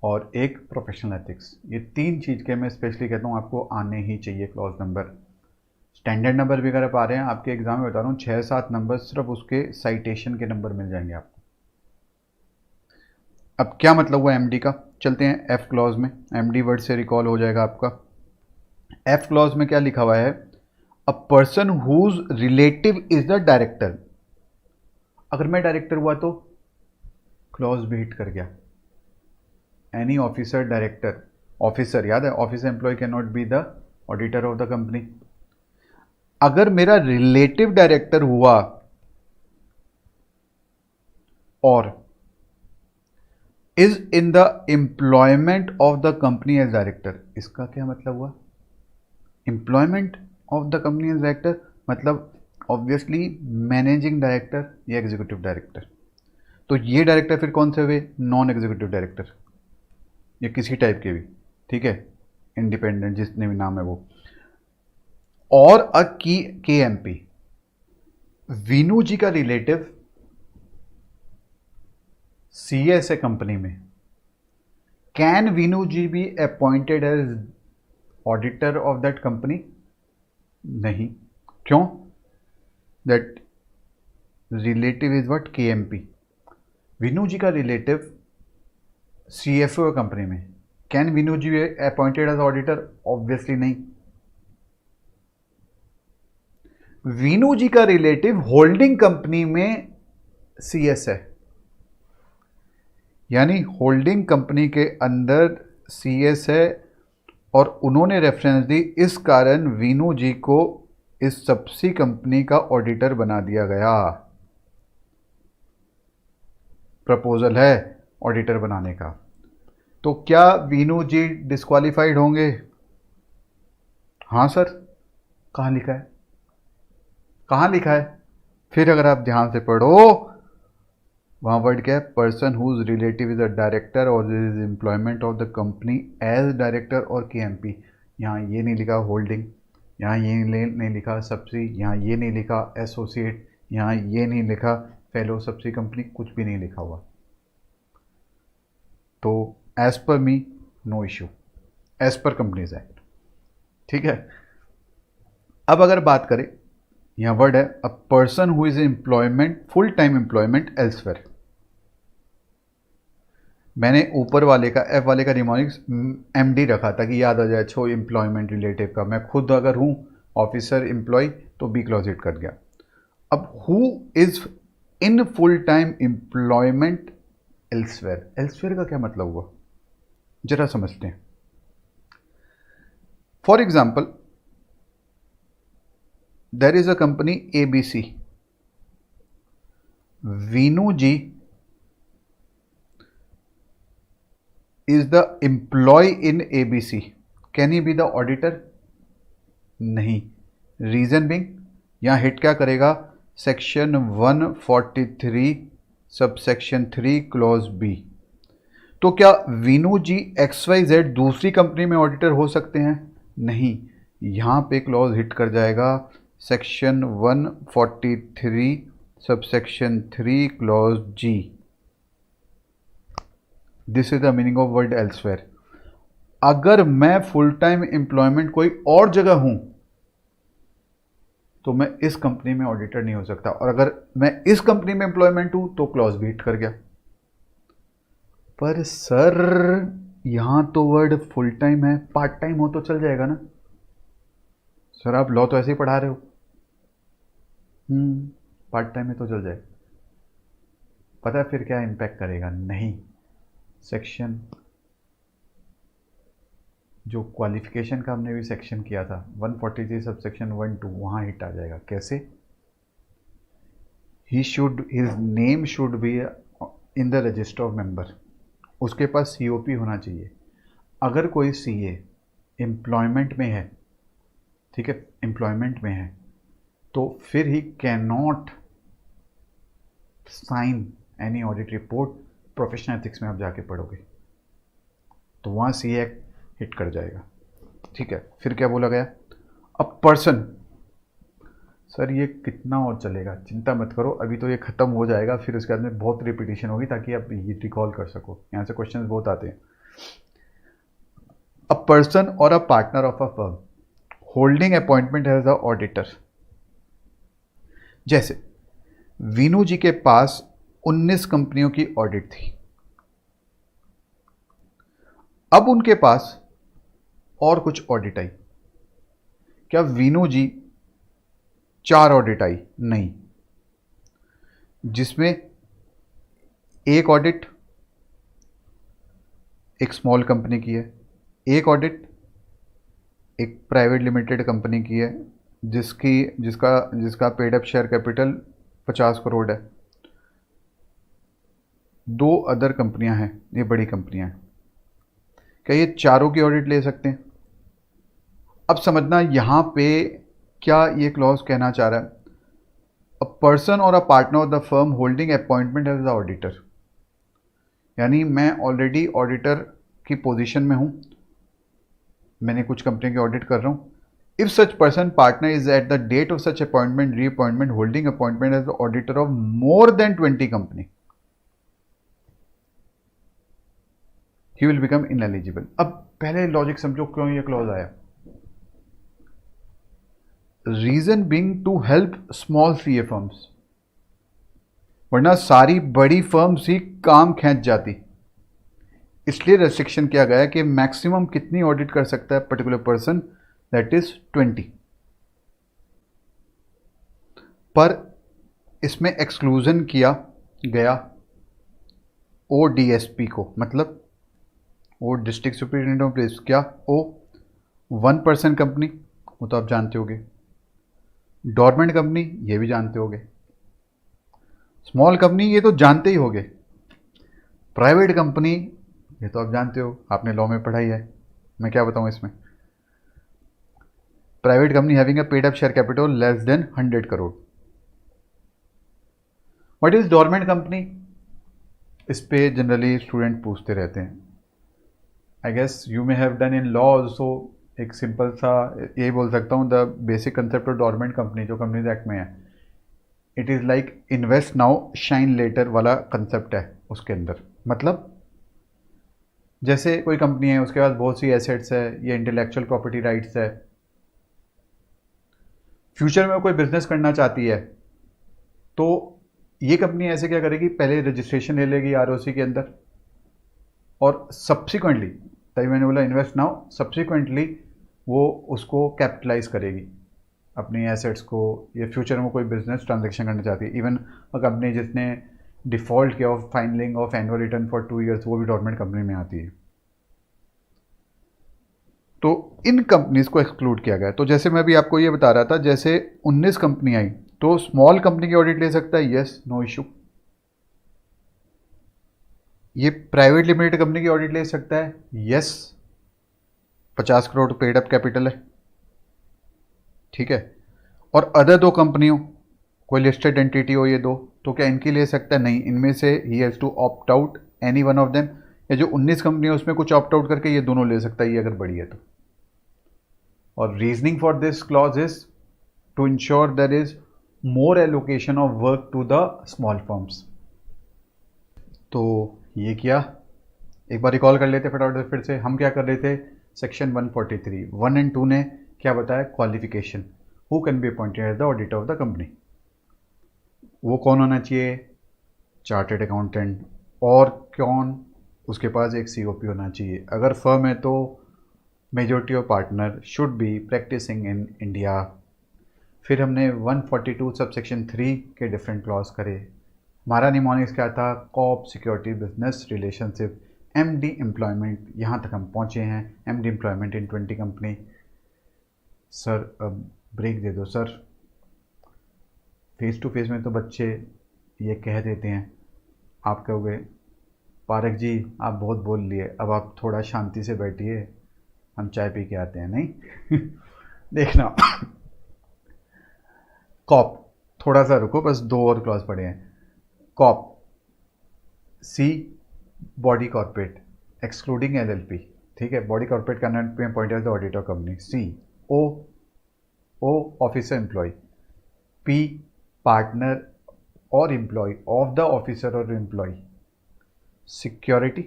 और एक प्रोफेशनल एथिक्स, ये 3 चीज़ के मैं स्पेशली कहता हूँ आपको आने ही चाहिए क्लॉज नंबर। स्टैंडर्ड नंबर भी अगर आप आ रहे हैं आपके एग्जाम में, बता रहा हूँ 6-7 नंबर सिर्फ उसके साइटेशन के नंबर मिल जाएंगे आपको। अब क्या मतलब हुआ एमडी का, चलते हैं एफ क्लॉज में। एमडी वर्ड से रिकॉल हो जाएगा आपका। एफ क्लॉज में क्या लिखा हुआ है, a person whose relative is the director. अगर मैं डायरेक्टर हुआ तो क्लॉज भी हिट कर गया। एनी ऑफिसर डायरेक्टर, ऑफिसर याद है, officer employee can not be the auditor of the company. अगर मेरा रिलेटिव डायरेक्टर हुआ और is in the employment of the company as director, इसका क्या मतलब हुआ, employment of the company as director मतलब ऑब्वियसली मैनेजिंग डायरेक्टर या एग्जीक्यूटिव डायरेक्टर। तो ये डायरेक्टर फिर कौन से हुए, नॉन एग्जीक्यूटिव डायरेक्टर या किसी टाइप के भी, ठीक है, इंडिपेंडेंट जितने भी नाम है वो। और अ की के एम पी, वीनू जी का रिलेटिव सीएस है कंपनी में, can Vinu ji be appointed as auditor of that company, नहीं। क्यों, that relative is what, K M P. Vinu ji का रिलेटिव सीएफओ है कंपनी में, can Vinu ji be appointed as auditor, obviously नहीं। वीनू जी का रिलेटिव होल्डिंग कंपनी में सीएस है, यानी होल्डिंग कंपनी के अंदर सीएस है और उन्होंने रेफरेंस दी, इस कारण वीनू जी को इस सबसी कंपनी का ऑडिटर बना दिया गया। प्रपोजल है ऑडिटर बनाने का। तो क्या वीनू जी डिस्क्वालिफाइड होंगे, हाँ सर। कहाँ लिखा है, कहाँ लिखा है, फिर अगर आप ध्यान से पढ़ो वहाँ वर्ड क्या है, person whose relative is a director or this is employment of the company as director or K M P. यहाँ ये नहीं लिखा होल्डिंग, यहाँ ये नहीं लिखा सब्सी, यहाँ ये नहीं लिखा एसोसिएट, यहाँ ये नहीं लिखा फेलो सब्सी कंपनी, कुछ भी नहीं लिखा हुआ। तो as per me no issue, as per companies act, ठीक है। अब अगर बात करें, यहाँ वर्ड है a person who is employment, full time employment elsewhere. मैंने ऊपर वाले का एफ वाले का निमोनिक्स एमडी रखा था कि याद आ जाए, छो एम्प्लॉयमेंट रिलेटिव का। मैं खुद अगर हूँ ऑफिसर एम्प्लॉय तो बी क्लॉज हिट कर गया। अब who is in full time employment elsewhere, elsewhere का क्या मतलब हुआ जरा समझते हैं। For example there is a company ABC, Vinu ji is the employee in ABC, can he be the auditor, नहीं। रीजन बिंग यहाँ हिट क्या करेगा, section 143 sub section 3 clause B. तो क्या वीनू जी XYZ दूसरी कंपनी में ऑडिटर हो सकते हैं, नहीं। यहाँ पे क्लॉज हिट कर जाएगा section 143 sub section 3 clause ji. This is the meaning of word elsewhere. अगर मैं फुल टाइम एम्प्लॉयमेंट कोई और जगह हूं तो मैं इस कंपनी में ऑडिटर नहीं हो सकता, और अगर मैं इस कंपनी में एम्प्लॉयमेंट हूं तो क्लॉज भी हिट कर गया। पर सर यहां तो वर्ड फुल टाइम है, पार्ट टाइम हो तो चल जाएगा ना। सर आप लॉ तो ऐसे ही पढ़ा रहे हो, पार्ट टाइम में तो चल जाए। पता है फिर क्या इम्पैक्ट करेगा, नहीं। सेक्शन जो क्वालिफिकेशन का हमने भी सेक्शन किया था 143 सब सेक्शन 1-2, वहाँ हिट आ जाएगा। कैसे, his name should be in the register of member, उसके पास COP होना चाहिए। अगर कोई CA एम्प्लॉयमेंट में है, ठीक है, एम्प्लॉयमेंट में है, तो फिर he can not sign any audit report. Professional ethics में आप जाके पढ़ोगे तो वहाँ CA एक्ट हिट कर जाएगा, ठीक है। फिर क्या बोला गया, अब पर्सन, सर ये कितना और चलेगा, चिंता मत करो, अभी तो ये ख़त्म हो जाएगा, फिर उसके बाद में बहुत रिपीटिशन होगी ताकि आप ये रिकॉल कर सको, यहाँ से क्वेश्चंस बहुत आते हैं। अ पर्सन और a partner of a firm holding appointment as the auditor. जैसे वीनू जी के पास 19 कंपनियों की ऑडिट थी, अब उनके पास और कुछ ऑडिट आई। क्या वीनू जी 4 ऑडिट आई? नहीं, जिसमें एक ऑडिट एक स्मॉल कंपनी की है, एक ऑडिट एक प्राइवेट लिमिटेड कंपनी की है जिसका paid up share capital 50 crore है। 2 अदर कंपनियां हैं, ये बड़ी कंपनियां हैं। क्या ये चारों की ऑडिट ले सकते हैं? अब समझना यहां पे क्या ये क्लॉज कहना चाह रहा है, अ पर्सन और a partner of the firm holding appointment as the auditor. यानी मैं ऑलरेडी ऑडिटर की पोजीशन में हूं, मैंने कुछ कंपनी की ऑडिट कर रहा हूं। If such person partner is at the date of such appointment reappointment holding appointment as the auditor of more than 20 company, he will become ineligible. अब पहले लॉजिक समझो क्यों ये क्लॉज आया। Reason being to help small CA firms, वरना सारी बड़ी फर्म्स ही काम खींच जाती। इसलिए रेस्ट्रिक्शन किया गया है कि मैक्सिमम कितनी ऑडिट कर सकता है पर्टिकुलर पर्सन, दैट इज 20। पर इसमें एक्सक्लूजन किया गया ओडीएसपी को, मतलब वो डिस्ट्रिक्ट सुपरिटेंडेंट ऑफ पुलिस। क्या ओ 1% कंपनी, वो तो आप जानते होगे। डोरमेंट कंपनी, ये भी जानते होगे। स्मॉल कंपनी, ये तो जानते ही होगे। प्राइवेट कंपनी, ये तो आप जानते हो, आपने लॉ में पढ़ाई है, मैं क्या बताऊं इसमें। Private company having a paid up share capital less than 100 crore. What is dormant company? इस पे जनरली स्टूडेंट पूछते रहते हैं। I guess you may have done in law also. एक सिंपल सा ये बोल सकता हूँ, the basic concept of dormant company जो कंपनीज एक्ट में है, it is like invest now shine later वाला कंसेप्ट है उसके अंदर। मतलब जैसे कोई कंपनी है, उसके पास बहुत सी एसेट्स है, ये इंटेलेक्चुअल प्रॉपर्टी राइट्स है, फ्यूचर में कोई बिजनेस करना चाहती है, तो ये कंपनी ऐसे क्या करेगी, पहले रजिस्ट्रेशन ले लेगी आरओसी के अंदर, और सब्सिक्वेंटली, तभी मैंने बोला इन्वेस्ट नाउ, सब्सिक्वेंटली वो उसको कैपिटलाइज करेगी अपनी एसेट्स को, या फ्यूचर में कोई बिजनेस ट्रांजैक्शन करना चाहती है। इवन अ कंपनी जिसने डिफ़ॉल्ट किया of filing of annual return for 2 years, वो भी डोरमेंट कंपनी में आती है। तो इन कंपनीज को एक्सक्लूड किया गया। तो जैसे मैं भी आपको ये बता रहा था, जैसे 19 कंपनी आई, तो स्मॉल कंपनी की ऑडिट ले सकता है, यस, नो इशू। ये प्राइवेट लिमिटेड कंपनी की ऑडिट ले सकता है, yes, 50 crore paid up capital है, ठीक है। और अदर 2 कंपनियों, कोई लिस्टेड एंटिटी हो ये 2, तो क्या इनकी ले सकता है? नहीं, इनमें से he has to opt out any one of them. या जो 19 कंपनी है उसमें कुछ ऑप्ट आउट करके ये दोनों ले सकता है, ये अगर बड़ी है तो। और reasoning for this clause is to ensure there is more allocation of work to the small firms. तो ये किया, एक बार रिकॉल कर लेते फटाफट से। फिर से हम क्या कर रहे थे, सेक्शन 143 1 एंड 2 ने क्या बताया, qualification, who can be appointed as the auditor of the company. वो कौन होना चाहिए, चार्टेड अकाउंटेंट, और कौन, उसके पास एक सीओपी होना चाहिए। अगर फर्म है तो majority of partner should be practising in India. फिर हमने 142 सबसेक्शन 3 के डिफरेंट क्लॉज करे। हमारा निमोनिक्स क्या था, cop security business relationship, MD employment, यहाँ तक हम पहुँचे हैं, MD employment in 20 company. Sir अब ब्रेक दे दो सर, फेस टू फेस में तो बच्चे ये कह देते हैं, आप कहोगे पारक जी आप बहुत बोल लिए, अब आप थोड़ा शांति से बैठिए, हम चाय पी के आते हैं। नहीं देखना कॉप, थोड़ा सा रुको, बस 2 और क्लॉज पड़े हैं। Cop, C body corporate excluding LLP, ठीक है, बॉडी कॉर्पोरेट का not be appointed as the auditor company. C O officer employ, P partner और एम्प्लॉय ऑफ द ऑफिसर और एम्प्लॉय। सिक्योरिटी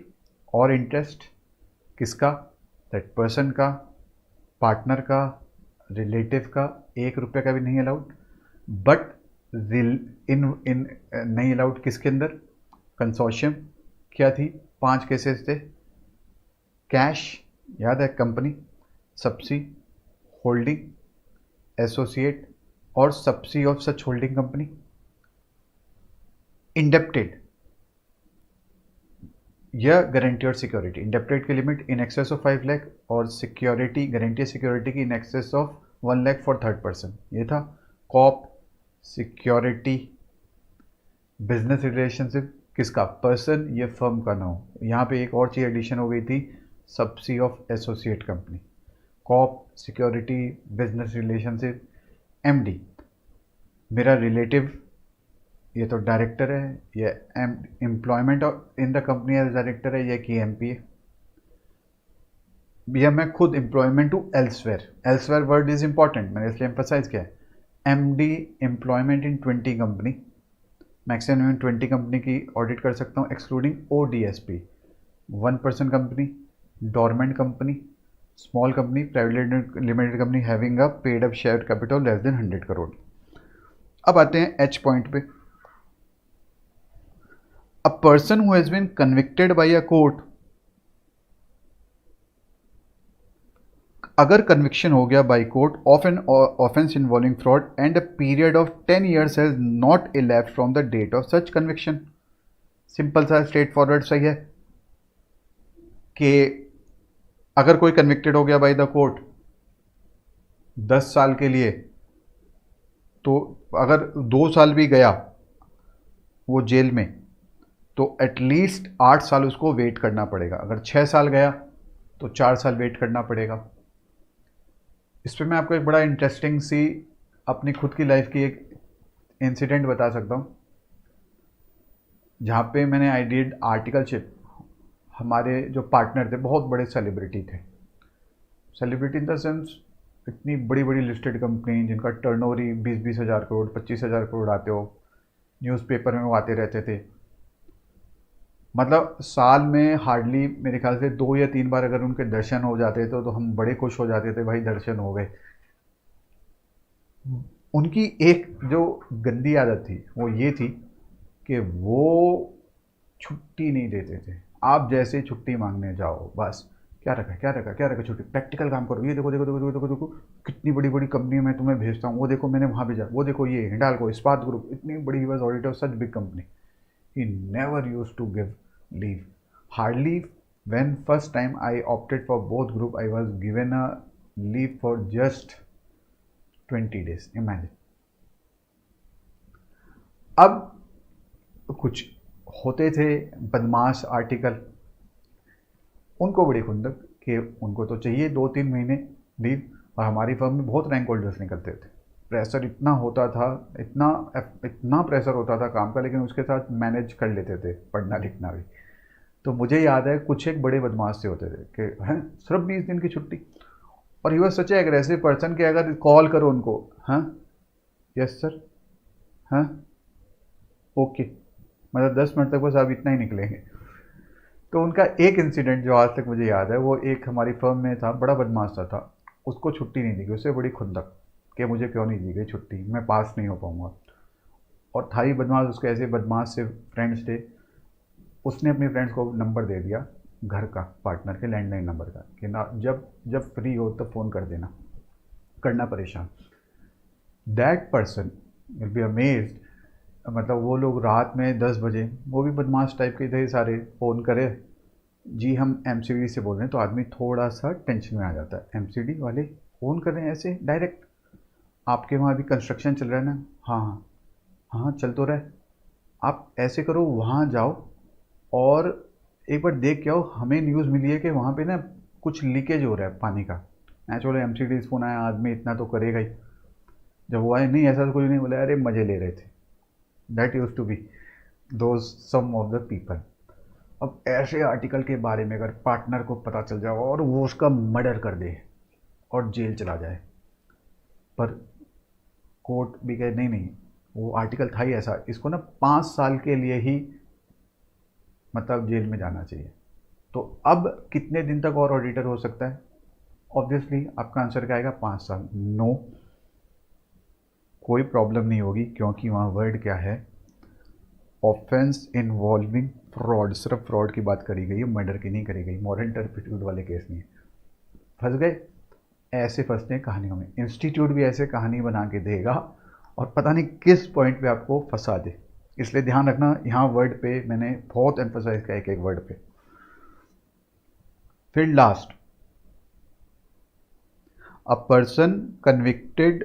और इंटरेस्ट किसका, दैट पर्सन का, पार्टनर का, रिलेटिव का 1 रुपये का भी नहीं अलाउड, बट इन नहीं अलाउड किसके अंदर, कंसोर्शियम। क्या थी, 5 केसेस थे, कैश, याद है, company, subsea, holding, associate or subsi of such holding company. Indebted या गारंटी और सिक्योरिटी, इंडेप्टेड की limit in excess of 5 lakh और सिक्योरिटी, गारंटी सिक्योरिटी की in excess of 1 lakh for third person. ये था कॉप, सिक्योरिटी, बिजनेस रिलेशनशिप किसका, पर्सन, ये फर्म का ना हो। यहाँ पे एक और चीज़ एडिशन हो गई थी, subsi of associate company, cop, security, business relationship, MD, मेरा रिलेटिव, ये तो डायरेक्टर है, ये employment in the company as director है, ये की एमपी है, या मैं खुद एम्प्लॉयमेंट हूँ elsewhere. Elsewhere word is important, मैंने इसलिए एम्फोसाइज किया है। MD employment in 20 company, maximum 20 company की ऑडिट कर सकता हूँ, excluding ODSP, 1 person company, dormant company, small company, private limited company having a paid up share capital less than 100 crore. अब आते हैं एच पॉइंट पे। A person who has been convicted by a court, अगर कन्विक्शन हो गया by court of an offence involving fraud and a period of 10 years has not elapsed from the date of such conviction. Simple सा स्ट्रेट फॉरवर्ड सही है कि अगर कोई कन्विक्टेड हो गया बाई द कोर्ट 10 साल के लिए, तो अगर 2 साल भी गया वो जेल में, तो एटलीस्ट 8 साल उसको वेट करना पड़ेगा। अगर 6 साल गया तो 4 साल वेट करना पड़ेगा। इस पर मैं आपको एक बड़ा इंटरेस्टिंग सी अपनी खुद की लाइफ की एक इंसिडेंट बता सकता हूँ, जहाँ पे मैंने आई डिड आर्टिकलशिप। हमारे जो पार्टनर थे बहुत बड़े सेलिब्रिटी थे, सेलिब्रिटी इन द सेंस इतनी बड़ी बड़ी लिस्टेड कंपनी जिनका टर्नओवर ही 20-20 हज़ार करोड़, 25 हज़ार करोड़ आते हो, न्यूज़पेपर में वो आते रहते थे। मतलब साल में हार्डली मेरे ख्याल से 2 या 3 बार अगर उनके दर्शन हो जाते थे तो हम बड़े खुश हो जाते थे, भाई दर्शन हो गए। उनकी एक जो गंदी आदत थी वो ये थी कि वो छुट्टी नहीं देते थे। आप जैसे छुट्टी मांगने जाओ, बस क्या रखा क्या रखा क्या रखा, छुट्टी, प्रैक्टिकल काम करो, ये देखो देखो देखो देखो देखो देखो कितनी बड़ी बड़ी कंपनी मैं तुम्हें भेजता हूँ, वो देखो मैंने वहाँ भेजा, वो देखो ये हिंडाल्को, इस्पात ग्रुप, इतनी बड़ी, he was auditor of such big company. He never used to give leave. Hardly when first time I opted for both group, I was given a leave for just 20 days. Imagine. अब कुछ होते थे बदमाश आर्टिकल, उनको बड़ी खुंदक कि उनको तो चाहिए 2-3 महीने लीव, और हमारी फर्म में बहुत रैंक होल्डर्स निकलते थे। प्रेशर इतना होता था, इतना प्रेशर होता था काम का, लेकिन उसके साथ मैनेज कर लेते थे पढ़ना लिखना भी। तो मुझे याद है कुछ एक बड़े बदमाश से होते थे कि हैं सिर्फ 20 दिन की छुट्टी, और he was such A aggressive person कि अगर कॉल करो उनको, हाँ यस सर, हाँ ओके, मतलब 10 मिनट तक बस आप इतना ही निकलेंगे। तो उनका एक इंसिडेंट जो आज तक मुझे याद है, वो एक हमारी फर्म में था, बड़ा बदमाश था, उसको छुट्टी नहीं दी गई, उससे बड़ी खुंदक कि मुझे क्यों नहीं दी गई छुट्टी, मैं पास नहीं हो पाऊँगा। और था ही बदमाश, उसके ऐसे बदमाश से फ्रेंड्स थे, उसने अपने फ्रेंड्स को नंबर दे दिया घर का, पार्टनर के लैंडलाइन नंबर का, कि ना जब जब फ्री हो तब फ़ोन कर देना, करना परेशान। That person will be amazed, मतलब वो लोग रात में 10 बजे, वो भी बदमाश टाइप के थे सारे, फ़ोन करे, जी हम एमसीडी से बोल रहे हैं, तो आदमी थोड़ा सा टेंशन में आ जाता है, एमसीडी वाले फ़ोन कर रहे हैं ऐसे डायरेक्ट, आपके वहाँ अभी कंस्ट्रक्शन चल रहा है ना, हाँ हाँ हाँ चल तो रहा है, आप ऐसे करो वहाँ जाओ और एक बार देख के आओ, हमें न्यूज़ मिली है कि वहाँ पे ना कुछ लीकेज हो रहा है पानी का। मैं चलो एमसीडी फ़ोन आया, आदमी इतना तो करेगा ही। जब वो आए, नहीं ऐसा तो कुछ नहीं, बोला अरे मज़े ले रहे थे। That use to be those some of the people. अब ऐसे आर्टिकल के बारे में अगर पार्टनर को पता चल जाए और वो उसका मर्डर कर दे और जेल चला जाए, पर कोर्ट भी कहे नहीं नहीं, वो आर्टिकल था ही ऐसा, इसको ना 5 साल के लिए ही मतलब जेल में जाना चाहिए। तो अब कितने दिन तक और ऑडिटर हो सकता है? ऑब्वियसली आपका आंसर क्या आएगा, 5 साल। नो, कोई प्रॉब्लम नहीं होगी, क्योंकि वहाँ वर्ड क्या है, ऑफेंस इन्वॉल्विंग फ्रॉड, सिर्फ फ्रॉड की बात करी गई है, मर्डर की नहीं करी गई, मॉरल टर्पिट्यूड वाले केस नहीं है। फंस गए, ऐसे फंसते हैं कहानियों में। इंस्टीट्यूट भी ऐसे कहानी बना के देगा और पता नहीं किस पॉइंट पे आपको फंसा दे, इसलिए ध्यान रखना, यहाँ वर्ड पे मैंने बहुत एम्फोसाइज किया, एक एक वर्ड पे। फिर last, a person convicted,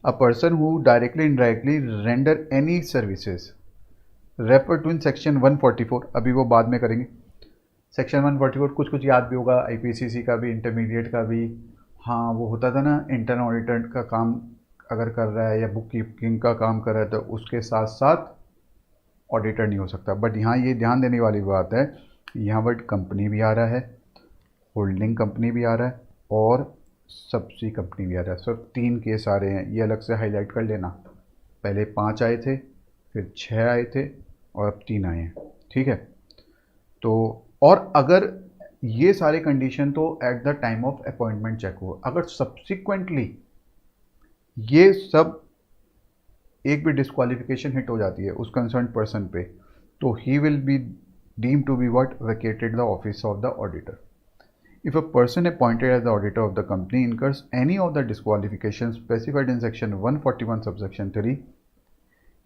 a person who directly indirectly render any services refer to in section 144, अभी वो बाद में करेंगे। सेक्शन 144 कुछ कुछ याद भी होगा, आईपीसीसी का भी, इंटरमीडिएट का भी। हाँ, वो होता था ना, इंटरनल ऑडिटर का काम अगर कर रहा है या बुक कीपिंग का काम कर रहा है तो उसके साथ साथ ऑडिटर नहीं हो सकता। बट यहाँ ये ध्यान देने वाली बात है, यहाँ वर्ड कंपनी भी आ रहा है, होल्डिंग कंपनी भी आ रहा है और सब्सिडी कंपनी भी आ रहा है। सिर्फ 3 केस आ रहे हैं, ये अलग से हाईलाइट कर लेना। पहले 5 आए थे, फिर 6 आए थे और अब 3 आए हैं, ठीक है। तो और अगर ये सारे कंडीशन तो at the time of appointment check हो, अगर सब्सिक्वेंटली ये सब एक भी डिस्क्वालिफिकेशन हिट हो जाती है उस कंसर्न पर्सन पे, तो he will be deem to be what, vacated the office of the auditor. If a person appointed as the auditor of the company incurs any of the disqualifications specified in section 141 subsection 3,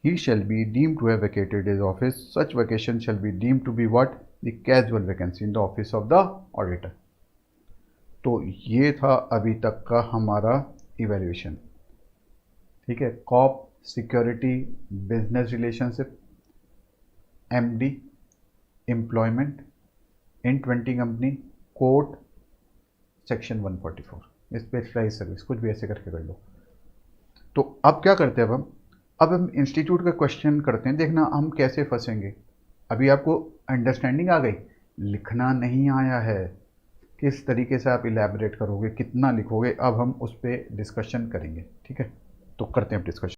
he shall be deemed to have vacated his office. Such vacation shall be deemed to be what? The casual vacancy in the office of the auditor. तो ये था अभी तक का हमारा इवेल्यूएशन, ठीक है। Cop, security, business relationship, MD, employment, in 20 company, court, section 144, specialise service, कुछ भी ऐसे करके कर लो। तो अब क्या करते हैं, अब हम इंस्टीट्यूट का क्वेश्चन करते हैं, देखना हम कैसे फंसेंगे। अभी आपको अंडरस्टैंडिंग आ गई, लिखना नहीं आया है, किस तरीके से आप इलेबोरेट करोगे, कितना लिखोगे, अब हम उस पर डिस्कशन करेंगे, ठीक है। तो करते हैं डिस्कशन।